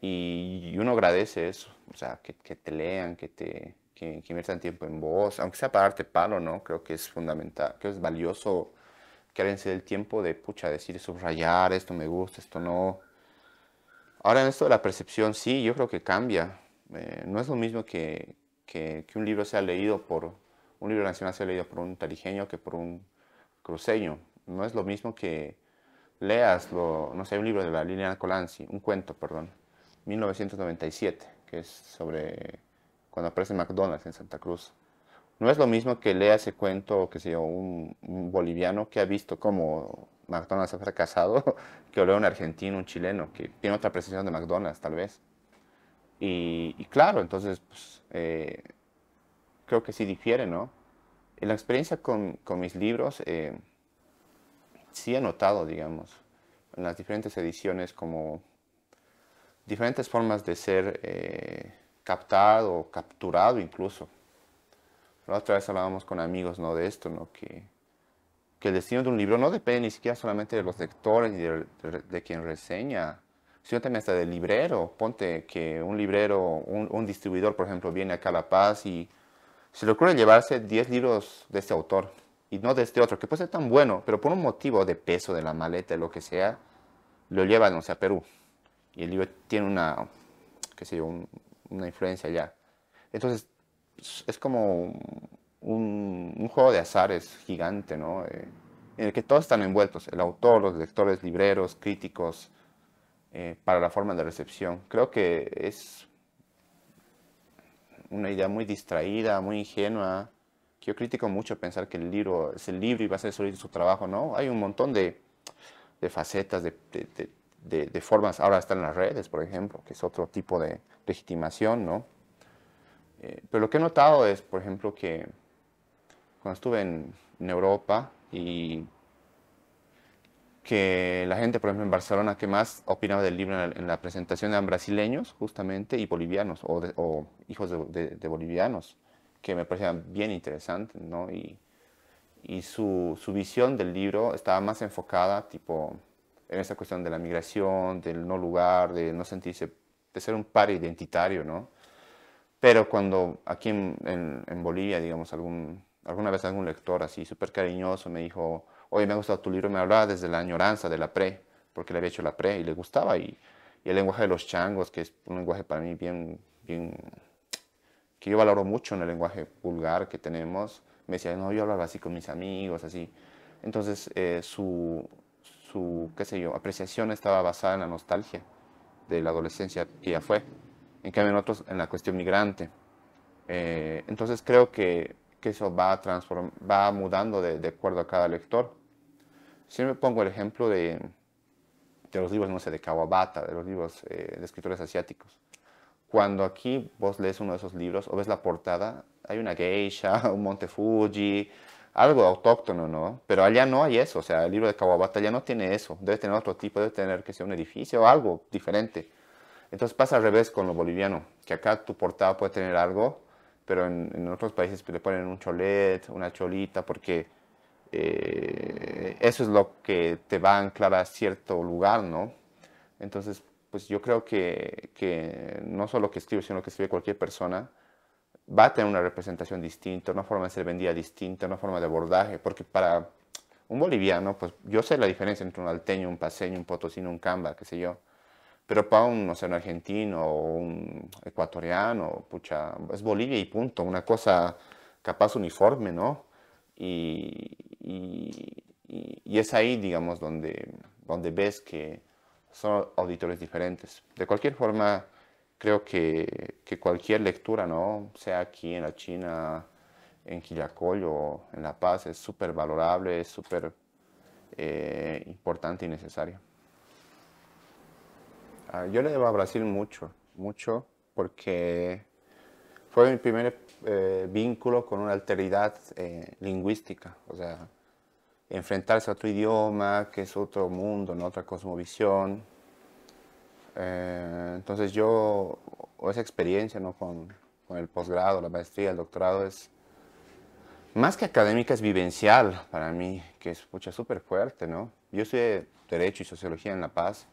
Y uno agradece eso, o sea, que te lean, que inviertan tiempo en vos, aunque sea para darte palo, ¿no? Creo que es fundamental, creo que es valioso que alguien se dé el tiempo de, pucha, decir, subrayar, esto me gusta, esto no. Ahora en esto de la percepción, sí, yo creo que cambia. No es lo mismo que un libro sea leído por, un libro nacional sea leído por un tarijeño que por un cruceño. No es lo mismo que leas, no sé, un libro de la Liliana Colanzi, un cuento, perdón, 1997, que es sobre cuando aparece McDonald's en Santa Cruz. No es lo mismo que lea ese cuento, que sé yo, un boliviano que ha visto cómo McDonald's ha fracasado, que lo lea un argentino, un chileno, que tiene otra apreciación de McDonald's, tal vez. Y claro, entonces, pues, creo que sí difiere, ¿no? En la experiencia con mis libros, sí he notado, digamos, en las diferentes ediciones como diferentes formas de ser captado o capturado incluso. La otra vez hablábamos con amigos, ¿no? De esto, ¿no? Que el destino de un libro no depende ni siquiera solamente de los lectores ni de quien reseña, sino también hasta del librero. Ponte que un librero, un distribuidor, por ejemplo, viene acá a La Paz y se le ocurre llevarse 10 libros de este autor y no de este otro, que puede ser tan bueno, pero por un motivo de peso de la maleta, de lo que sea, lo llevan, o sea, a Perú. Y el libro tiene una, qué sé yo, una influencia allá. Entonces, es como un juego de azares gigante, ¿no? En el que todos están envueltos, el autor, los lectores, libreros, críticos, para la forma de recepción. Creo que es una idea muy distraída, muy ingenua, que yo critico mucho pensar que el libro es el libro y va a ser solo su trabajo, ¿no? Hay un montón de facetas, de formas, ahora están las redes, por ejemplo, que es otro tipo de legitimación, ¿no? Pero lo que he notado es, por ejemplo, que cuando estuve en Europa y que la gente, por ejemplo, en Barcelona, que más opinaba del libro en la presentación eran brasileños, justamente, y bolivianos, o hijos de bolivianos, que me parecían bien interesantes, ¿no? Y su visión del libro estaba más enfocada, tipo, en esa cuestión de la migración, del no lugar, de no sentirse, de ser un par identitario, ¿no? Pero cuando aquí en Bolivia, digamos, alguna vez algún lector así súper cariñoso me dijo, oye, me ha gustado tu libro, me hablaba desde la añoranza de la pre, porque le había hecho la pre y le gustaba. Y el lenguaje de los changos, que es un lenguaje para mí que yo valoro mucho en el lenguaje vulgar que tenemos, me decía, no, yo hablaba así con mis amigos, así. Entonces, qué sé yo, apreciación estaba basada en la nostalgia de la adolescencia que ya fue. En cambio, en otros, en la cuestión migrante. Entonces, creo que eso va mudando de acuerdo a cada lector. Siempre pongo el ejemplo de los libros, no sé, de Kawabata, de los libros de escritores asiáticos. Cuando aquí vos lees uno de esos libros o ves la portada, hay una geisha, un monte Fuji, algo autóctono, ¿no? Pero allá no hay eso, o sea, el libro de Kawabata ya no tiene eso, debe tener otro tipo, debe tener que ser un edificio o algo diferente. Entonces pasa al revés con lo boliviano, que acá tu portada puede tener algo, pero en otros países le ponen un cholet, una cholita, porque eso es lo que te va a anclar a cierto lugar, ¿no? Entonces, pues yo creo que no solo que escribe, sino que escribe cualquier persona, va a tener una representación distinta, una forma de ser vendida distinta, una forma de abordaje, porque para un boliviano, pues yo sé la diferencia entre un alteño, un paceño, un potosino, un camba, qué sé yo, pero para un, no sé, un argentino o un ecuatoriano, pucha, es Bolivia y punto, una cosa capaz uniforme, ¿no? Y es ahí, digamos, donde ves que son auditores diferentes. De cualquier forma, creo que cualquier lectura, ¿no? Sea aquí en la China, en Quillacollo o en La Paz, es súper valorable, es súper importante y necesaria. Yo le debo a Brasil mucho, mucho, porque fue mi primer vínculo con una alteridad lingüística, o sea, enfrentarse a otro idioma, que es otro mundo, ¿no? Otra cosmovisión. Entonces o esa experiencia, ¿no? Con el posgrado, la maestría, el doctorado, es más que académica, es vivencial para mí, que es pucha súper fuerte, ¿no? Yo estudié Derecho y Sociología en La Paz,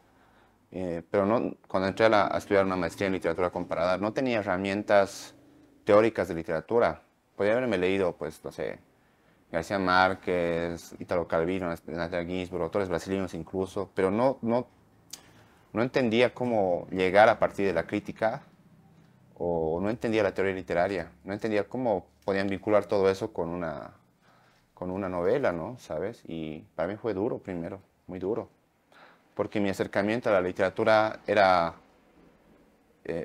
pero no, cuando entré a estudiar una maestría en literatura comparada, no tenía herramientas teóricas de literatura. Podría haberme leído, pues, no sé, García Márquez, Italo Calvino, Natalia Ginsburg, autores brasileños incluso, pero no entendía cómo llegar a partir de la crítica o no entendía la teoría literaria, no entendía cómo podían vincular todo eso con una novela, ¿no? ¿Sabes? Y para mí fue duro primero, muy duro, porque mi acercamiento a la literatura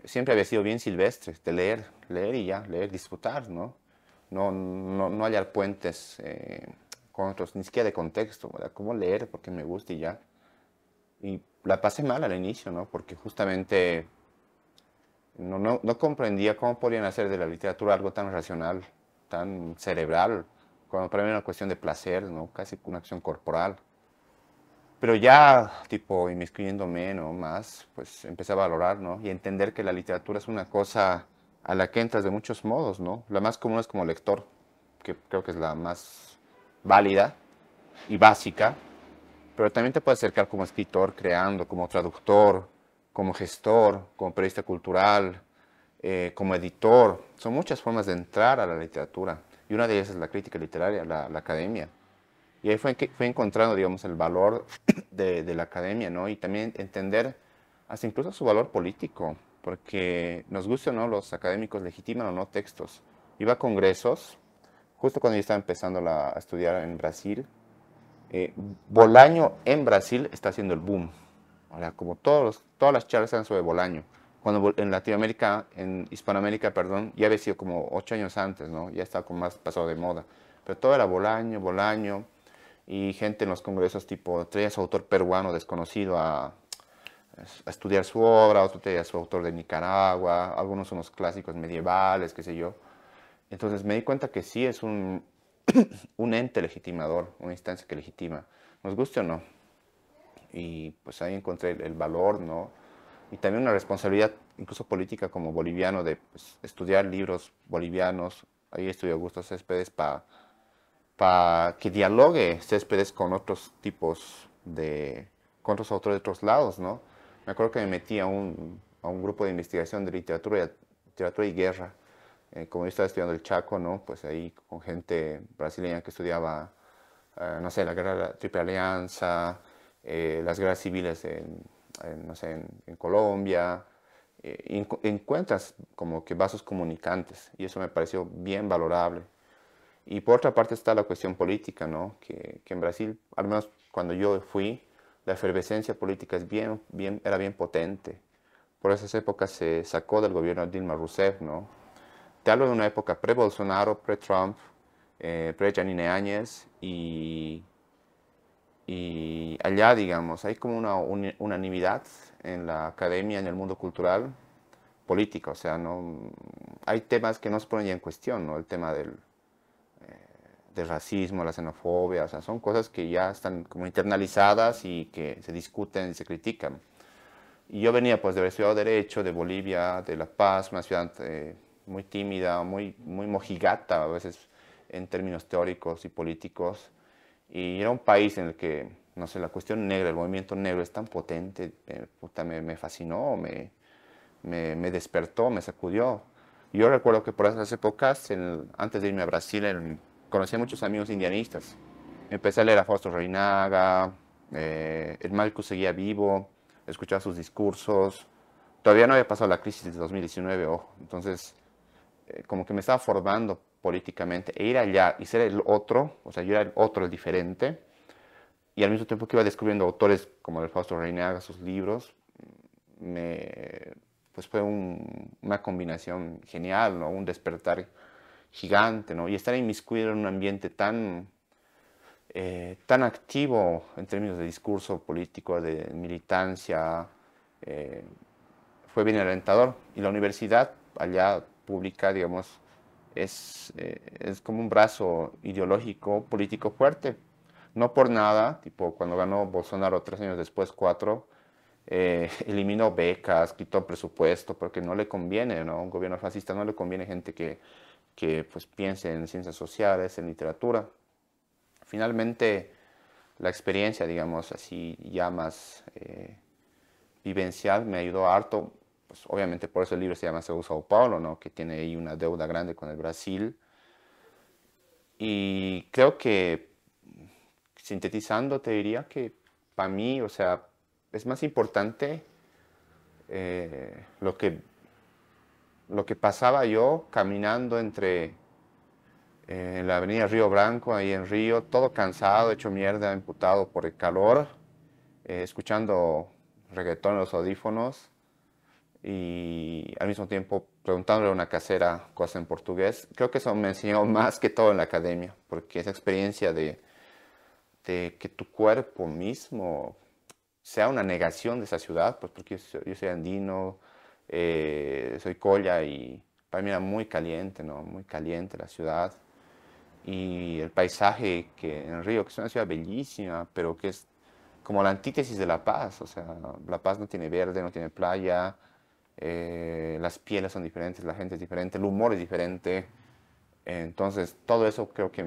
siempre había sido bien silvestre, de leer, leer y ya, leer, disfrutar, ¿no? No hallar puentes con otros, ni siquiera de contexto, ¿verdad? Cómo leer porque me gusta y ya. Y la pasé mal al inicio, ¿no? Porque justamente no comprendía cómo podían hacer de la literatura algo tan racional, tan cerebral, cuando para mí era una cuestión de placer, ¿no? Casi una acción corporal. Pero ya, tipo, inmiscuyéndome, ¿no? Más, pues empecé a valorar, ¿no? Y a entender que la literatura es una cosa a la que entras de muchos modos, ¿no? La más común es como lector, que creo que es la más válida y básica, pero también te puedes acercar como escritor, creando, como traductor, como gestor, como periodista cultural, como editor. Son muchas formas de entrar a la literatura. Y una de ellas es la crítica literaria, la academia. Y ahí fue encontrando, digamos, el valor de la academia, ¿no? Y también entender hasta incluso su valor político, porque nos guste o no, los académicos legitiman o no textos. Iba a congresos, justo cuando yo estaba empezando a estudiar en Brasil, eh, Bolaño en Brasil está haciendo el boom. O sea, como todas las charlas eran sobre Bolaño. Cuando en Latinoamérica, en Hispanoamérica, perdón, ya había sido como 8 años antes, ¿no? Ya estaba como más pasado de moda. Pero todo era Bolaño, Bolaño. Y gente en los congresos, tipo, traía a su autor peruano desconocido a estudiar su obra, otro traía a su autor de Nicaragua, algunos son los clásicos medievales, qué sé yo. Entonces me di cuenta que sí es un ente legitimador, una instancia que legitima, nos guste o no. Y pues ahí encontré el valor, ¿no? Y también una responsabilidad, incluso política como boliviano, de pues, estudiar libros bolivianos. Ahí estudió Augusto Céspedes para que dialogue Céspedes con otros con otros autores de otros lados, ¿no? Me acuerdo que me metí a un grupo de investigación de literatura y guerra. Como yo estaba estudiando el Chaco, ¿no? Pues ahí con gente brasileña que estudiaba, no sé, la guerra de la Triple Alianza, las guerras civiles no sé, en Colombia, encuentras como que vasos comunicantes y eso me pareció bien valorable. Y por otra parte está la cuestión política, ¿no? Que en Brasil, al menos cuando yo fui, la efervescencia política era bien potente. Por esas épocas se sacó del gobierno de Dilma Rousseff, ¿no? Te hablo de una época pre-Bolsonaro, pre-Trump, pre-Janine Áñez y allá, digamos, hay como una unanimidad en la academia, en el mundo cultural, política, o sea, no, hay temas que no se ponen ya en cuestión, ¿no? El tema del racismo, la xenofobia, o sea, son cosas que ya están como internalizadas y que se discuten y se critican. Y yo venía pues de haber estudiado Derecho, de Bolivia, de La Paz, una ciudad muy tímida, muy mojigata a veces en términos teóricos y políticos. Y era un país en el que, no sé, la cuestión negra, el movimiento negro es tan potente, puta, me fascinó, me despertó, me sacudió. Yo recuerdo que por esas épocas, antes de irme a Brasil, conocí a muchos amigos indianistas. Empecé a leer a Fausto Reinaga, el Malthus seguía vivo, escuchaba sus discursos. Todavía no había pasado la crisis de 2019, ojo. Entonces, como que me estaba formando políticamente. E ir allá y ser el otro, o sea, yo era el otro, el diferente, y al mismo tiempo que iba descubriendo autores como el Fausto Reinaga, sus libros, me, pues fue una combinación genial, ¿no? Un despertar gigante, ¿no? Y estar inmiscuido en un ambiente tan activo en términos de discurso político, de militancia, eh, fue bien alentador. Y la universidad allá pública, digamos, es como un brazo ideológico, político fuerte. No por nada, tipo cuando ganó Bolsonaro 3 años después, cuatro, eliminó becas, quitó presupuesto, porque no le conviene, ¿no? Un gobierno fascista no le conviene gente que pues, piense en ciencias sociales, en literatura. Finalmente, la experiencia, digamos, así ya más vivencial me ayudó harto. Pues, obviamente por eso el libro se llama Sao Paulo, ¿no? Que tiene ahí una deuda grande con el Brasil. Y creo que, sintetizando, te diría que para mí, o sea, es más importante lo que pasaba yo caminando en la avenida Río Branco, ahí en Río, todo cansado, hecho mierda, imputado por el calor, escuchando reggaetón en los audífonos y al mismo tiempo preguntándole a una casera cosas en portugués. Creo que eso me enseñó más que todo en la academia, porque esa experiencia de que tu cuerpo mismo sea una negación de esa ciudad, pues porque yo soy andino, soy colla y para mí era muy caliente, ¿no? Muy caliente la ciudad. Y el paisaje que en Río, que es una ciudad bellísima, pero que es como la antítesis de La Paz, o sea, La Paz no tiene verde, no tiene playa, las pieles son diferentes, la gente es diferente, el humor es diferente. Entonces, todo eso creo que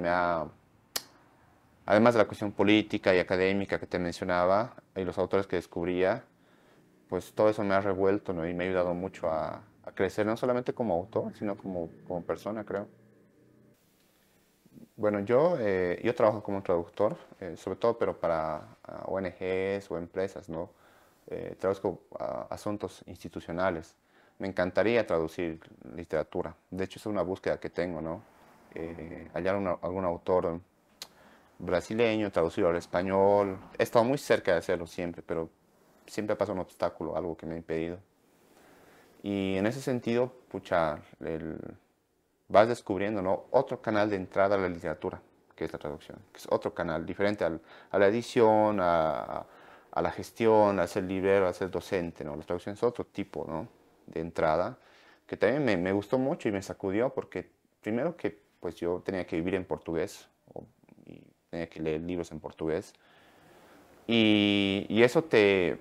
además de la cuestión política y académica que te mencionaba, y los autores que descubría, pues todo eso me ha revuelto, ¿no? Y me ha ayudado mucho a crecer, no solamente como autor, sino como persona, creo. Bueno, yo trabajo como traductor, sobre todo, pero para ONGs o empresas, ¿no? Traduzco asuntos institucionales. Me encantaría traducir literatura. De hecho, es una búsqueda que tengo, ¿no? Hallar algún autor brasileño, traducirlo al español. He estado muy cerca de hacerlo siempre, pero siempre pasa un obstáculo, algo que me ha impedido. Y en ese sentido, pucha, vas descubriendo, ¿no? Otro canal de entrada a la literatura, que es la traducción, que es otro canal diferente a la edición, a la gestión, a ser librero, a ser docente, ¿no? La traducción es otro tipo, ¿no? De entrada, que también me gustó mucho y me sacudió porque primero que pues yo tenía que vivir en portugués y tenía que leer libros en portugués y eso te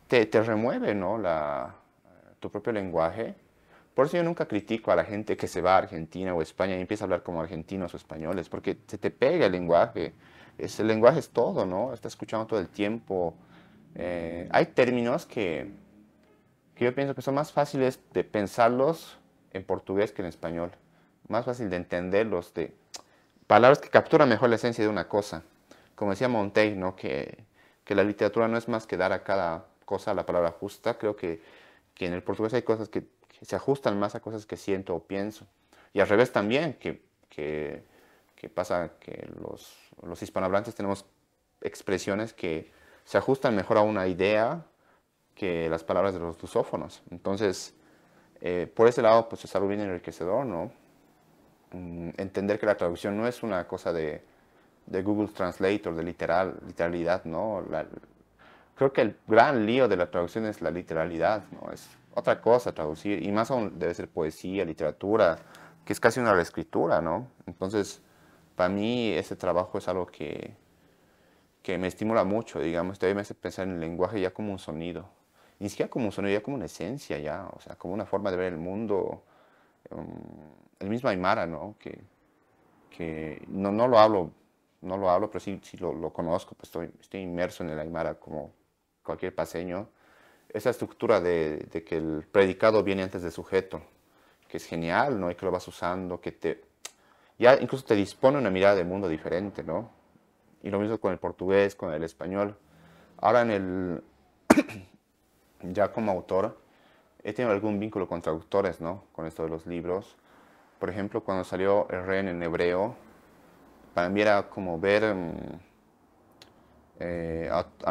remueve, ¿no? Tu propio lenguaje. Por eso yo nunca critico a la gente que se va a Argentina o España y empieza a hablar como argentinos o españoles, porque se te pega el lenguaje. El lenguaje es todo, ¿no? Estás escuchando todo el tiempo. Hay términos que yo pienso que son más fáciles de pensarlos en portugués que en español. Más fácil de entenderlos, de palabras que capturan mejor la esencia de una cosa. como decía Montaigne, ¿no? Que la literatura no es más que dar a cada cosa la palabra justa. Creo que en el portugués hay cosas que se ajustan más a cosas que siento o pienso. Y al revés también, que pasa que los hispanohablantes tenemos expresiones que se ajustan mejor a una idea que las palabras de los lusófonos. Entonces, por ese lado, pues es algo bien enriquecedor, ¿no? Entender que la traducción no es una cosa de Google Translator, de literalidad, ¿no? Creo que el gran lío de la traducción es la literalidad, ¿no? Es otra cosa traducir, y más aún debe ser poesía, literatura, que es casi una reescritura, ¿no? Entonces, para mí ese trabajo es algo que me estimula mucho, digamos, todavía me hace pensar en el lenguaje ya como un sonido, ni siquiera como un sonido, ya como una esencia, ya, o sea, como una forma de ver el mundo, el mismo Aymara, ¿no? Que no lo hablo, no lo hablo, pero sí lo conozco, pues estoy inmerso en el Aymara como cualquier paseño. Esa estructura de que el predicado viene antes del sujeto, que es genial, ¿no? Y que lo vas usando, ya incluso te dispone una mirada del mundo diferente, ¿no? Y lo mismo con el portugués, con el español. Ahora ya como autor, he tenido algún vínculo con traductores, ¿no? Con esto de los libros. Por ejemplo, cuando salió el Ren en hebreo, para mí era como ver a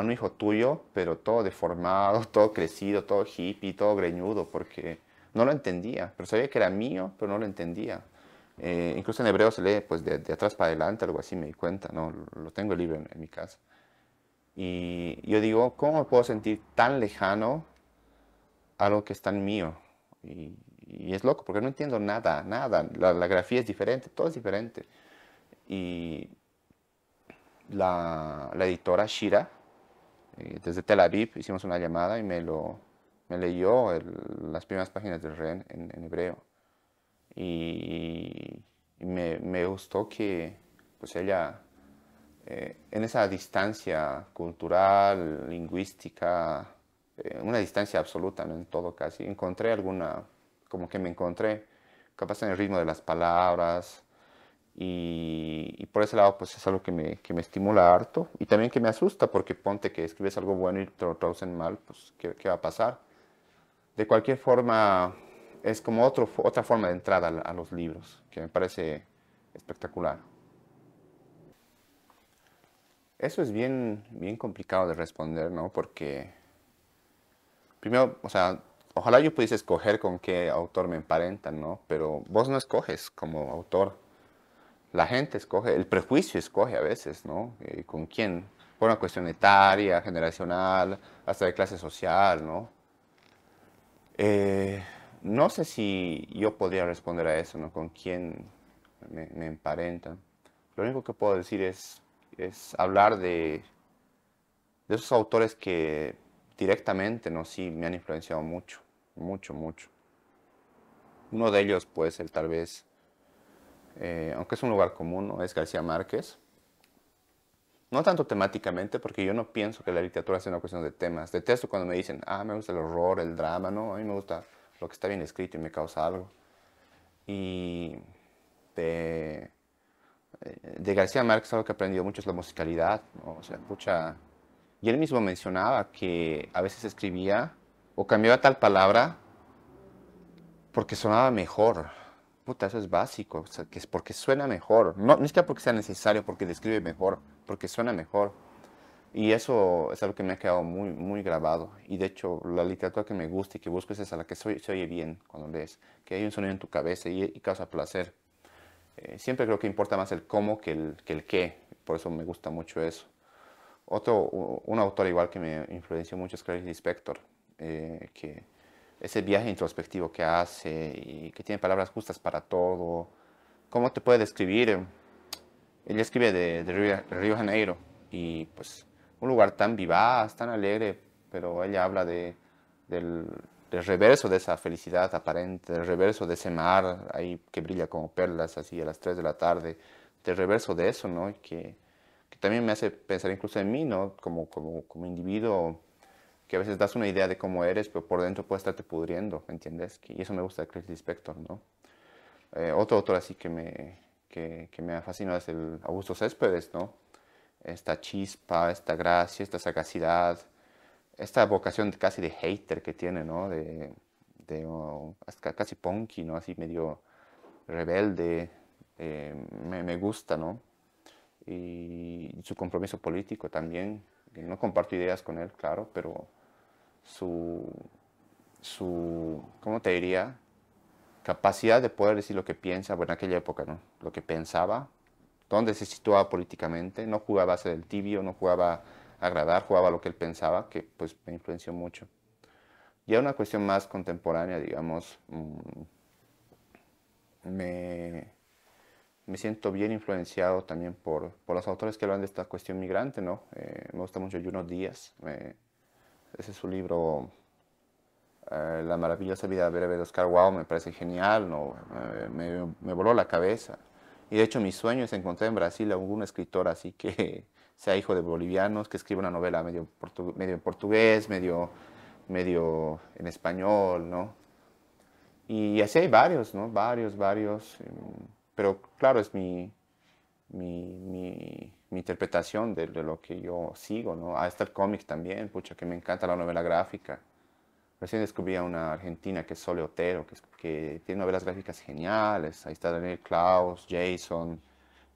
un hijo tuyo, pero todo deformado, todo crecido, todo hippie, todo greñudo, porque no lo entendía, pero sabía que era mío, pero no lo entendía. Incluso en hebreo se lee pues de atrás para adelante, algo así me di cuenta, ¿no? Lo tengo el libro en mi casa. Y yo digo, ¿cómo me puedo sentir tan lejano a algo que es tan mío? Y es loco, porque no entiendo nada, nada. La grafía es diferente, todo es diferente. Y la editora Shira, desde Tel Aviv, hicimos una llamada y me leyó las primeras páginas del REN en hebreo. Y me gustó que pues ella, en esa distancia cultural, lingüística, una distancia absoluta, ¿no? En todo casi, encontré alguna, como que me encontré, capaz en el ritmo de las palabras, y por ese lado, pues es algo que me estimula harto y también que me asusta, porque ponte que escribes algo bueno y te lo traducen mal, pues ¿qué va a pasar? De cualquier forma, es como otra forma de entrada a los libros, que me parece espectacular. Eso es bien complicado de responder, ¿no? Porque, primero, o sea, ojalá yo pudiese escoger con qué autor me emparentan, ¿no? Pero vos no escoges como autor. La gente escoge, el prejuicio escoge a veces, ¿no? ¿Con quién? Por una cuestión etaria, generacional, hasta de clase social, ¿no? Eh, no sé si yo podría responder a eso, ¿no? ¿Con quién me emparentan? Lo único que puedo decir es hablar de esos autores que directamente, ¿no? Sí, me han influenciado mucho, mucho, mucho. Uno de ellos puede ser tal vez, aunque es un lugar común, ¿no? Es García Márquez. No tanto temáticamente, porque yo no pienso que la literatura sea una cuestión de temas. Detesto cuando me dicen, me gusta el horror, el drama, no, a mí me gusta lo que está bien escrito y me causa algo. Y de, de García Márquez algo que he aprendido mucho es la musicalidad, ¿no? O sea, pucha, y él mismo mencionaba que a veces escribía o cambiaba tal palabra porque sonaba mejor. Puta, eso es básico, o sea, que es porque suena mejor. No, ni siquiera porque sea necesario, porque describe mejor, porque suena mejor. Y eso es algo que me ha quedado muy grabado. Y de hecho, la literatura que me gusta y que busco es esa, la que se oye bien cuando lees, que hay un sonido en tu cabeza y causa placer. Siempre creo que importa más el cómo que el qué, por eso me gusta mucho eso. Un autor igual que me influenció mucho es Clarice Lispector, que ese viaje introspectivo que hace y que tiene palabras justas para todo. ¿Cómo te puede describir? Ella escribe de Río Janeiro y pues un lugar tan vivaz, tan alegre, pero ella habla del, del reverso de esa felicidad aparente, del reverso de ese mar ahí que brilla como perlas así a las 3 de la tarde, del reverso de eso, ¿no? Y que también me hace pensar incluso en mí, ¿no? Como individuo, que a veces das una idea de cómo eres, pero por dentro puedes estarte pudriendo, ¿me entiendes? Y eso me gusta de Clarice Lispector, ¿no? Otro autor así que me ha fascinado es el Augusto Céspedes, ¿no? esta chispa, esta gracia, esta sagacidad, esta vocación casi de hater que tiene, ¿no? Hasta casi punky, ¿no? Así medio rebelde, me gusta, ¿no? Y su compromiso político también. No comparto ideas con él, claro, pero su, ¿cómo te diría? Capacidad de poder decir lo que piensa, bueno, en aquella época, ¿no? Lo que pensaba, dónde se situaba políticamente, no jugaba a ser el tibio, no jugaba a agradar, jugaba lo que él pensaba, que pues me influenció mucho. Ya una cuestión más contemporánea, digamos, me, me siento bien influenciado también por los autores que hablan de esta cuestión migrante, ¿no? Me gusta mucho Junot Díaz, ese es su libro La maravillosa vida breve de Oscar Wilde, me parece genial, ¿no? Me voló la cabeza. Y de hecho mi sueño es encontrar en Brasil a algún escritor así que sea hijo de bolivianos, que escriba una novela medio en portugués, medio en español, ¿no? Y así hay varios, ¿no? Varios. Pero claro, es mi interpretación de lo que yo sigo, ¿no? Ah, está el cómic también, pucha, que me encanta la novela gráfica. Recién descubrí a una argentina que es Sole Otero, que tiene novelas gráficas geniales. Ahí está Daniel Klaus, Jason,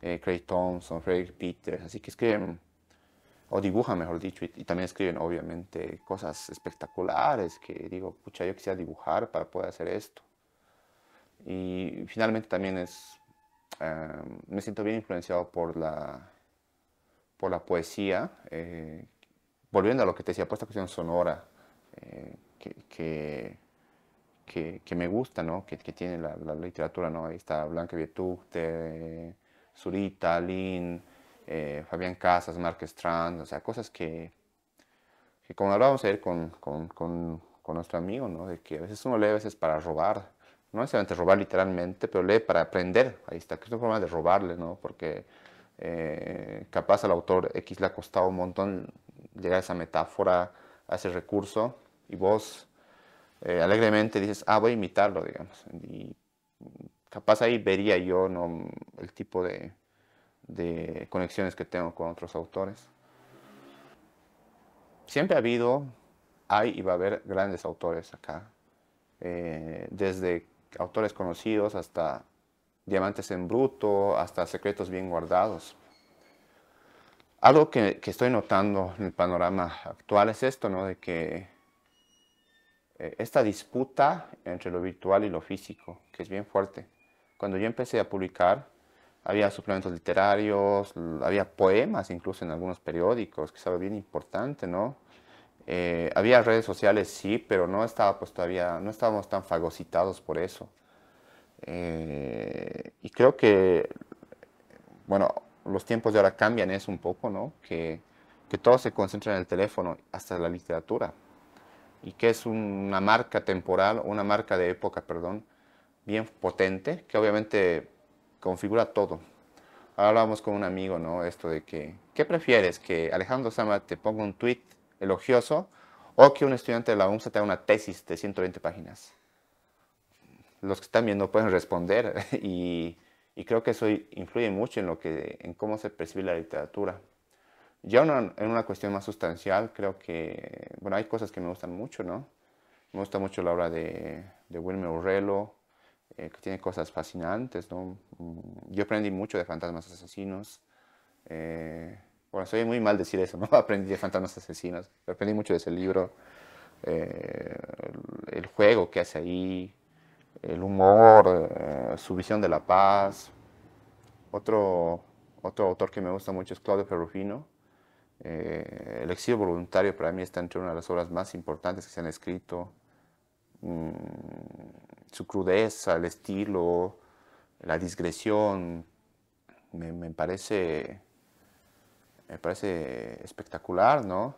Craig Thompson, Frederick Peters. Así que escriben, o dibujan, mejor dicho, y también escriben, obviamente, cosas espectaculares que digo, pucha, yo quisiera dibujar para poder hacer esto. Y finalmente también me siento bien influenciado por la poesía. Volviendo a lo que te decía, por esta cuestión sonora, eh, que, que, que me gusta, ¿no? Que tiene la literatura, ¿no? Ahí está Blanca Vietugte, Zurita, Lin, Fabián Casas, Mark Strand, o sea, cosas que como hablábamos ayer con nuestro amigo, ¿no? De que a veces uno lee a veces para robar, no necesariamente robar literalmente, pero lee para aprender, ahí está, que es una forma de robarle, ¿no? Porque capaz al autor X le ha costado un montón llegar a esa metáfora, a ese recurso, y vos alegremente dices, ah, voy a imitarlo, digamos. Y capaz ahí vería yo, ¿no? El tipo de conexiones que tengo con otros autores. Siempre ha habido, hay y va a haber grandes autores acá, desde autores conocidos hasta diamantes en bruto, hasta secretos bien guardados. Algo que estoy notando en el panorama actual es esto, ¿no? De que esta disputa entre lo virtual y lo físico, que es bien fuerte. Cuando yo empecé a publicar, había suplementos literarios, había poemas incluso en algunos periódicos, que es algo bien importante, ¿no? Había redes sociales, sí, pero no estaba pues todavía, no estábamos tan fagocitados por eso. Y creo que, bueno, los tiempos de ahora cambian eso un poco, ¿no? Que todo se concentra en el teléfono, hasta la literatura. Y que es una marca temporal, una marca de época, perdón, bien potente, que obviamente configura todo. Ahora hablábamos con un amigo, ¿no? Esto de que, ¿qué prefieres? ¿Que Alejandro Sama te ponga un tweet elogioso o que un estudiante de la UNSA te haga una tesis de 120 páginas? Los que están viendo pueden responder y creo que eso influye mucho en cómo se percibe la literatura. Ya en una cuestión más sustancial, creo que, bueno, hay cosas que me gustan mucho, ¿no? Me gusta mucho la obra de Wilmer Urrello, que tiene cosas fascinantes, ¿no? Yo aprendí mucho de Fantasmas Asesinos. Bueno, soy muy mal decir eso, ¿no? Aprendí de Fantasmas Asesinos. Aprendí mucho de ese libro. eh, el juego que hace ahí, el humor, su visión de la paz. Otro, otro autor que me gusta mucho es Claudio Ferrufino. El exilio voluntario para mí está entre una de las obras más importantes que se han escrito. Mm, Su crudeza, el estilo, la digresión, me parece espectacular, ¿no?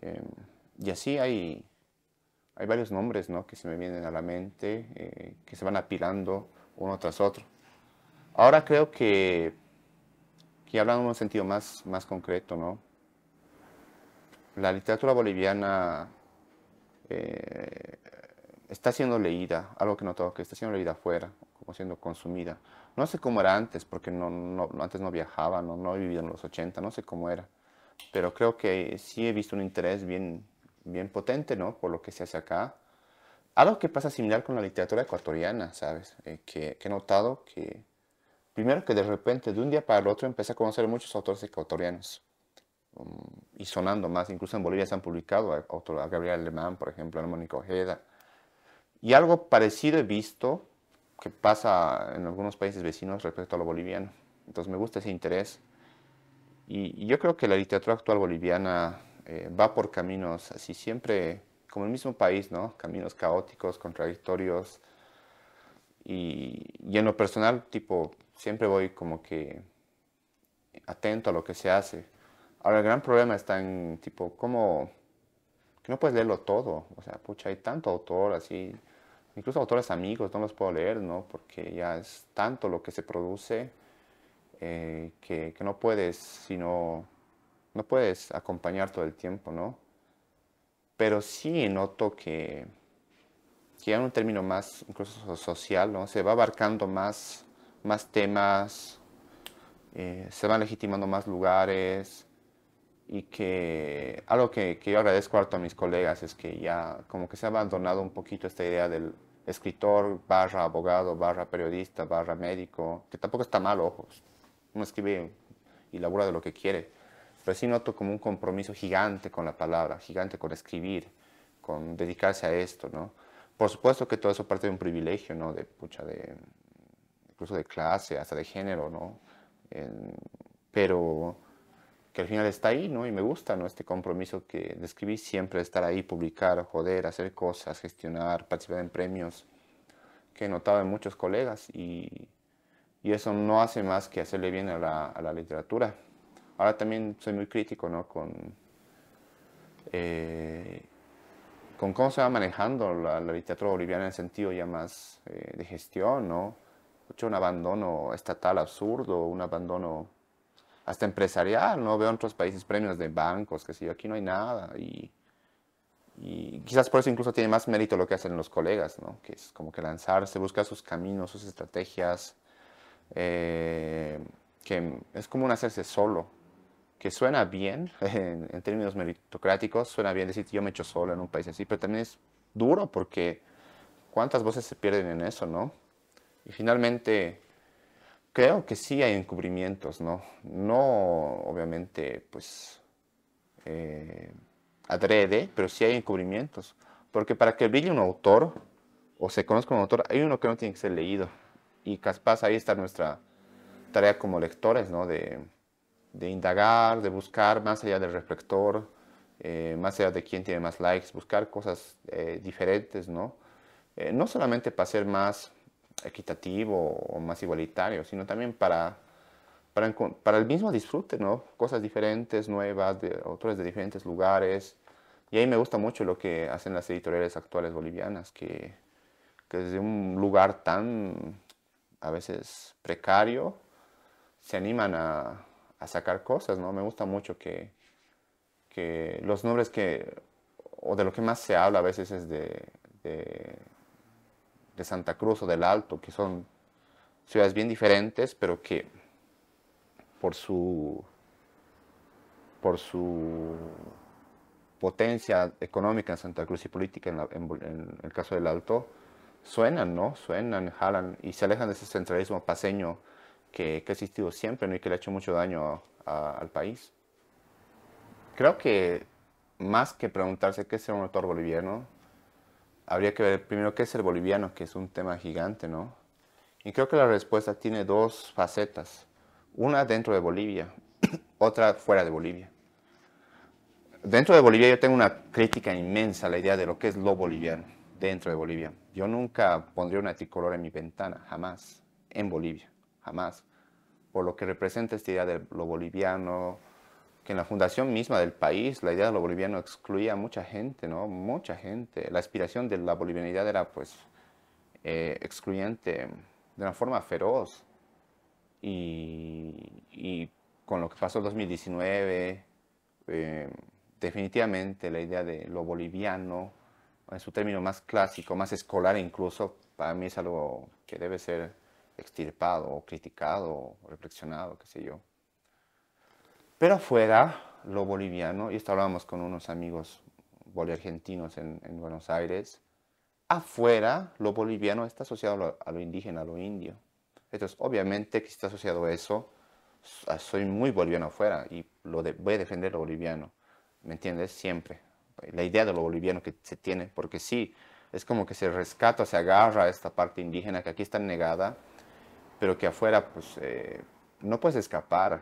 Eh, y así hay varios nombres, ¿no? Que se me vienen a la mente, que se van apilando uno tras otro. Ahora creo que hablando en un sentido más concreto, ¿no? La literatura boliviana está siendo leída, algo que he notado que está siendo leída afuera, como siendo consumida. No sé cómo era antes, porque antes no viajaba, no he vivido en los 80, no sé cómo era, pero creo que sí he visto un interés bien potente, ¿no? Por lo que se hace acá. Algo que pasa similar con la literatura ecuatoriana, ¿sabes? Que he notado que, primero que de repente, de un día para el otro, empecé a conocer muchos autores ecuatorianos y sonando más. Incluso en Bolivia se han publicado a Gabriel Alemán, por ejemplo, a Mónica Ojeda. Y algo parecido he visto que pasa en algunos países vecinos respecto a lo boliviano. Entonces me gusta ese interés. Y yo creo que la literatura actual boliviana va por caminos así siempre, como el mismo país, ¿no? Caminos caóticos, contradictorios. Y en lo personal, tipo, siempre voy como que atento a lo que se hace. Ahora, el gran problema está en, tipo, cómo que no puedes leerlo todo. O sea, pucha, hay tanto autor así, incluso autores amigos, no los puedo leer, ¿no? Porque ya es tanto lo que se produce que no puedes, sino, no puedes acompañar todo el tiempo, ¿no? Pero sí noto que ya en un término más, incluso social, ¿no? Se va abarcando más temas, se van legitimando más lugares, y que algo que yo agradezco harto a mis colegas es que ya como que se ha abandonado un poquito esta idea del escritor barra abogado barra periodista barra médico, que tampoco está mal, ojos. Uno escribe y labura de lo que quiere, pero sí noto como un compromiso gigante con la palabra, gigante con escribir, con dedicarse a esto, ¿no? Por supuesto que todo eso parte de un privilegio, ¿no? De, pucha, incluso de clase, hasta de género, ¿no? En- pero que al final está ahí, ¿no? Y me gusta, ¿no? Este compromiso que describí siempre, estar ahí, publicar, joder, hacer cosas, gestionar, participar en premios, que he notado en muchos colegas y eso no hace más que hacerle bien a la literatura. Ahora también soy muy crítico, ¿no? Eh, con cómo se va manejando la literatura boliviana en el sentido ya más de gestión, ¿no? Mucho un abandono estatal absurdo, un abandono hasta empresarial, ¿no? Veo en otros países premios de bancos, que si aquí no hay nada. Y quizás por eso incluso tiene más mérito lo que hacen los colegas, ¿no? Que es como que lanzarse, buscar sus caminos, sus estrategias, eh, que es como un hacerse solo, que suena bien en términos meritocráticos, suena bien decir yo me echo solo en un país así, pero también es duro porque cuántas voces se pierden en eso, ¿no? Y finalmente creo que sí hay encubrimientos, ¿no? No, obviamente, pues, eh, adrede, pero sí hay encubrimientos. Porque para que brille un autor, o se conozca un autor, hay uno que no tiene que ser leído. Y capaz ahí está nuestra tarea como lectores, ¿no? De indagar, de buscar más allá del reflector, más allá de quién tiene más likes, buscar cosas diferentes, ¿no? No solamente para ser más equitativo o más igualitario, sino también para el mismo disfrute, ¿no? Cosas diferentes, nuevas, de autores de diferentes lugares. Y ahí me gusta mucho lo que hacen las editoriales actuales bolivianas, que desde un lugar tan a veces precario se animan a sacar cosas, ¿no? Me gusta mucho que los nombres o de lo que más se habla a veces es de, de Santa Cruz o del Alto, que son ciudades bien diferentes, pero que por por su potencia económica en Santa Cruz y política en el caso del Alto, suenan, ¿no? Suenan, jalan y se alejan de ese centralismo paseño que ha existido siempre, ¿no? Y que le ha hecho mucho daño al país. Creo que más que preguntarse qué es ser un autor boliviano, habría que ver primero qué es ser boliviano, que es un tema gigante, ¿no? Y creo que la respuesta tiene dos facetas. Una dentro de Bolivia, otra fuera de Bolivia. Dentro de Bolivia yo tengo una crítica inmensa a la idea de lo que es lo boliviano dentro de Bolivia. Yo nunca pondría una tricolor en mi ventana, jamás, en Bolivia, jamás. Por lo que representa esta idea de lo boliviano, que en la fundación misma del país, la idea de lo boliviano excluía a mucha gente, ¿no? Mucha gente. La aspiración de la bolivianidad era, pues, excluyente de una forma feroz. Y con lo que pasó en 2019, eh, definitivamente la idea de lo boliviano en su término más clásico, más escolar incluso, para mí es algo que debe ser extirpado o criticado o reflexionado, qué sé yo. Pero afuera, lo boliviano, y esto hablábamos con unos amigos boliargentinos en Buenos Aires, afuera lo boliviano está asociado a lo indígena, a lo indio. Entonces, obviamente que si está asociado a eso, soy muy boliviano afuera y voy a defender lo boliviano, ¿me entiendes? Siempre. La idea de lo boliviano que se tiene, porque sí, es como que se rescata, se agarra a esta parte indígena que aquí está negada, pero que afuera, pues, no puedes escapar.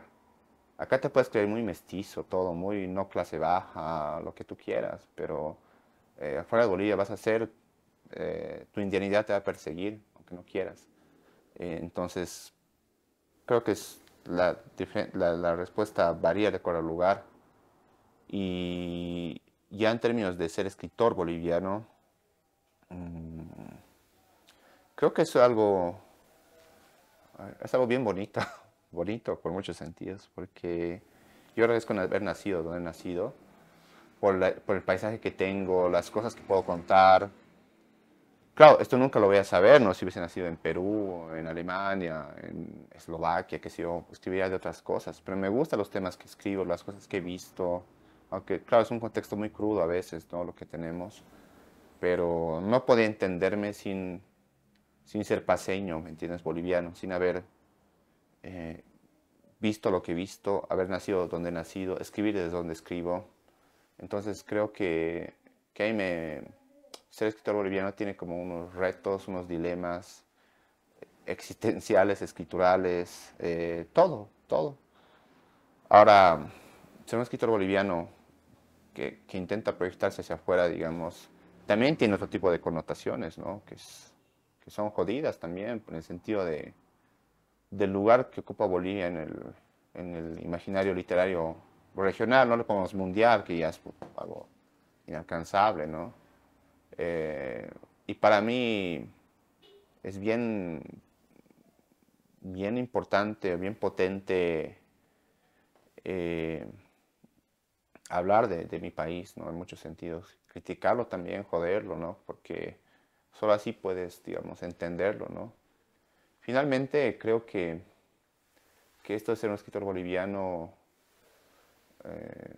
Acá te puedes creer muy mestizo, todo, muy no clase baja, lo que tú quieras, pero afuera de Bolivia vas a ser, tu indianidad te va a perseguir, aunque no quieras. Entonces, creo que la respuesta varía de acuerdo al lugar. Y ya en términos de ser escritor boliviano, mm, creo que es algo bien bonito, bonito por muchos sentidos, porque yo agradezco haber nacido donde he nacido, por el paisaje que tengo, las cosas que puedo contar. Claro, esto nunca lo voy a saber, ¿no? Si hubiese nacido en Perú, en Alemania, en Eslovaquia, qué sé yo, escribiría de otras cosas. Pero me gustan los temas que escribo, las cosas que he visto. Aunque, claro, es un contexto muy crudo a veces, ¿no? Lo que tenemos. Pero no podía entenderme sin ser paseño, ¿me entiendes? Boliviano, sin haber eh, visto lo que he visto, haber nacido donde he nacido, escribir desde donde escribo. Entonces creo que ahí ser escritor boliviano tiene como unos retos, unos dilemas existenciales, escriturales, todo, todo. Ahora, ser un escritor boliviano que intenta proyectarse hacia afuera, digamos, también tiene otro tipo de connotaciones, ¿no? Que son jodidas también, en el sentido del lugar que ocupa Bolivia en el imaginario literario regional, no le ponemos mundial, que ya es algo inalcanzable, ¿no? Eh, y para mí es bien importante, bien potente eh, hablar de mi país, ¿no? En muchos sentidos. Criticarlo también, joderlo, ¿no? Porque solo así puedes, digamos, entenderlo, ¿no? Finalmente, creo que esto de ser un escritor boliviano eh,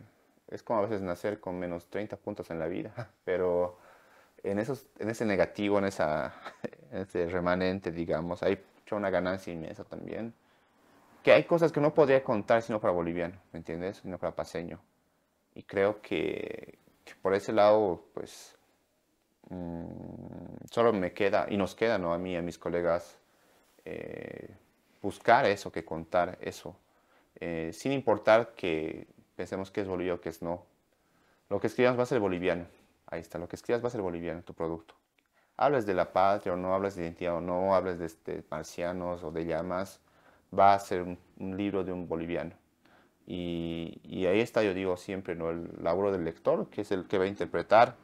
es como a veces nacer con menos 30 puntos en la vida, pero en ese negativo, en ese remanente, digamos, hay una ganancia inmensa también. Que hay cosas que no podría contar si no fuera boliviano, ¿me entiendes? Si no fuera paseño. Y creo que por ese lado, pues, solo me queda, y nos queda, ¿no? A mí y a mis colegas, eh, buscar eso, que contar eso, sin importar que pensemos que es Bolivia o que es no. Lo que escribas va a ser boliviano. Ahí está, lo que escribas va a ser boliviano, tu producto. Hables de la patria o no, hables de identidad o no, hables de marcianos o de llamas, va a ser un libro de un boliviano. Y ahí está, yo digo siempre, ¿no? El laburo del lector, que es el que va a interpretar.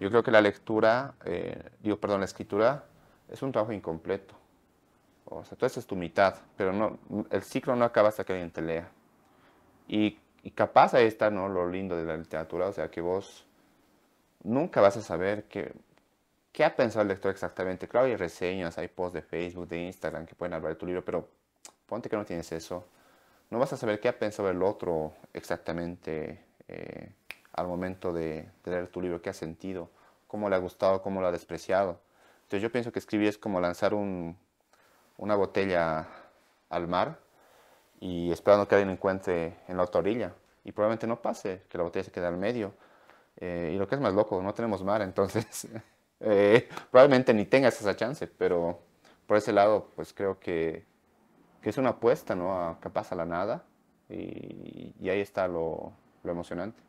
Yo creo que la lectura, perdón, la escritura es un trabajo incompleto. O sea, tú haces tu mitad, pero no, el ciclo no acaba hasta que alguien te lea. Y capaz ahí está, ¿no? Lo lindo de la literatura, o sea, que vos nunca vas a saber qué ha pensado el lector exactamente. Claro, hay reseñas, hay posts de Facebook, de Instagram que pueden hablar de tu libro, pero ponte que no tienes eso. No vas a saber qué ha pensado el otro exactamente al momento de leer tu libro, qué ha sentido, cómo le ha gustado, cómo lo ha despreciado. Entonces yo pienso que escribir es como lanzar una botella al mar y esperando que alguien lo encuentre en la otra orilla. Y probablemente no pase, que la botella se quede al medio. Y lo que es más loco, no tenemos mar, entonces probablemente ni tengas esa chance, pero por ese lado, pues creo que es una apuesta, ¿no? Capaz a la nada, y ahí está lo emocionante.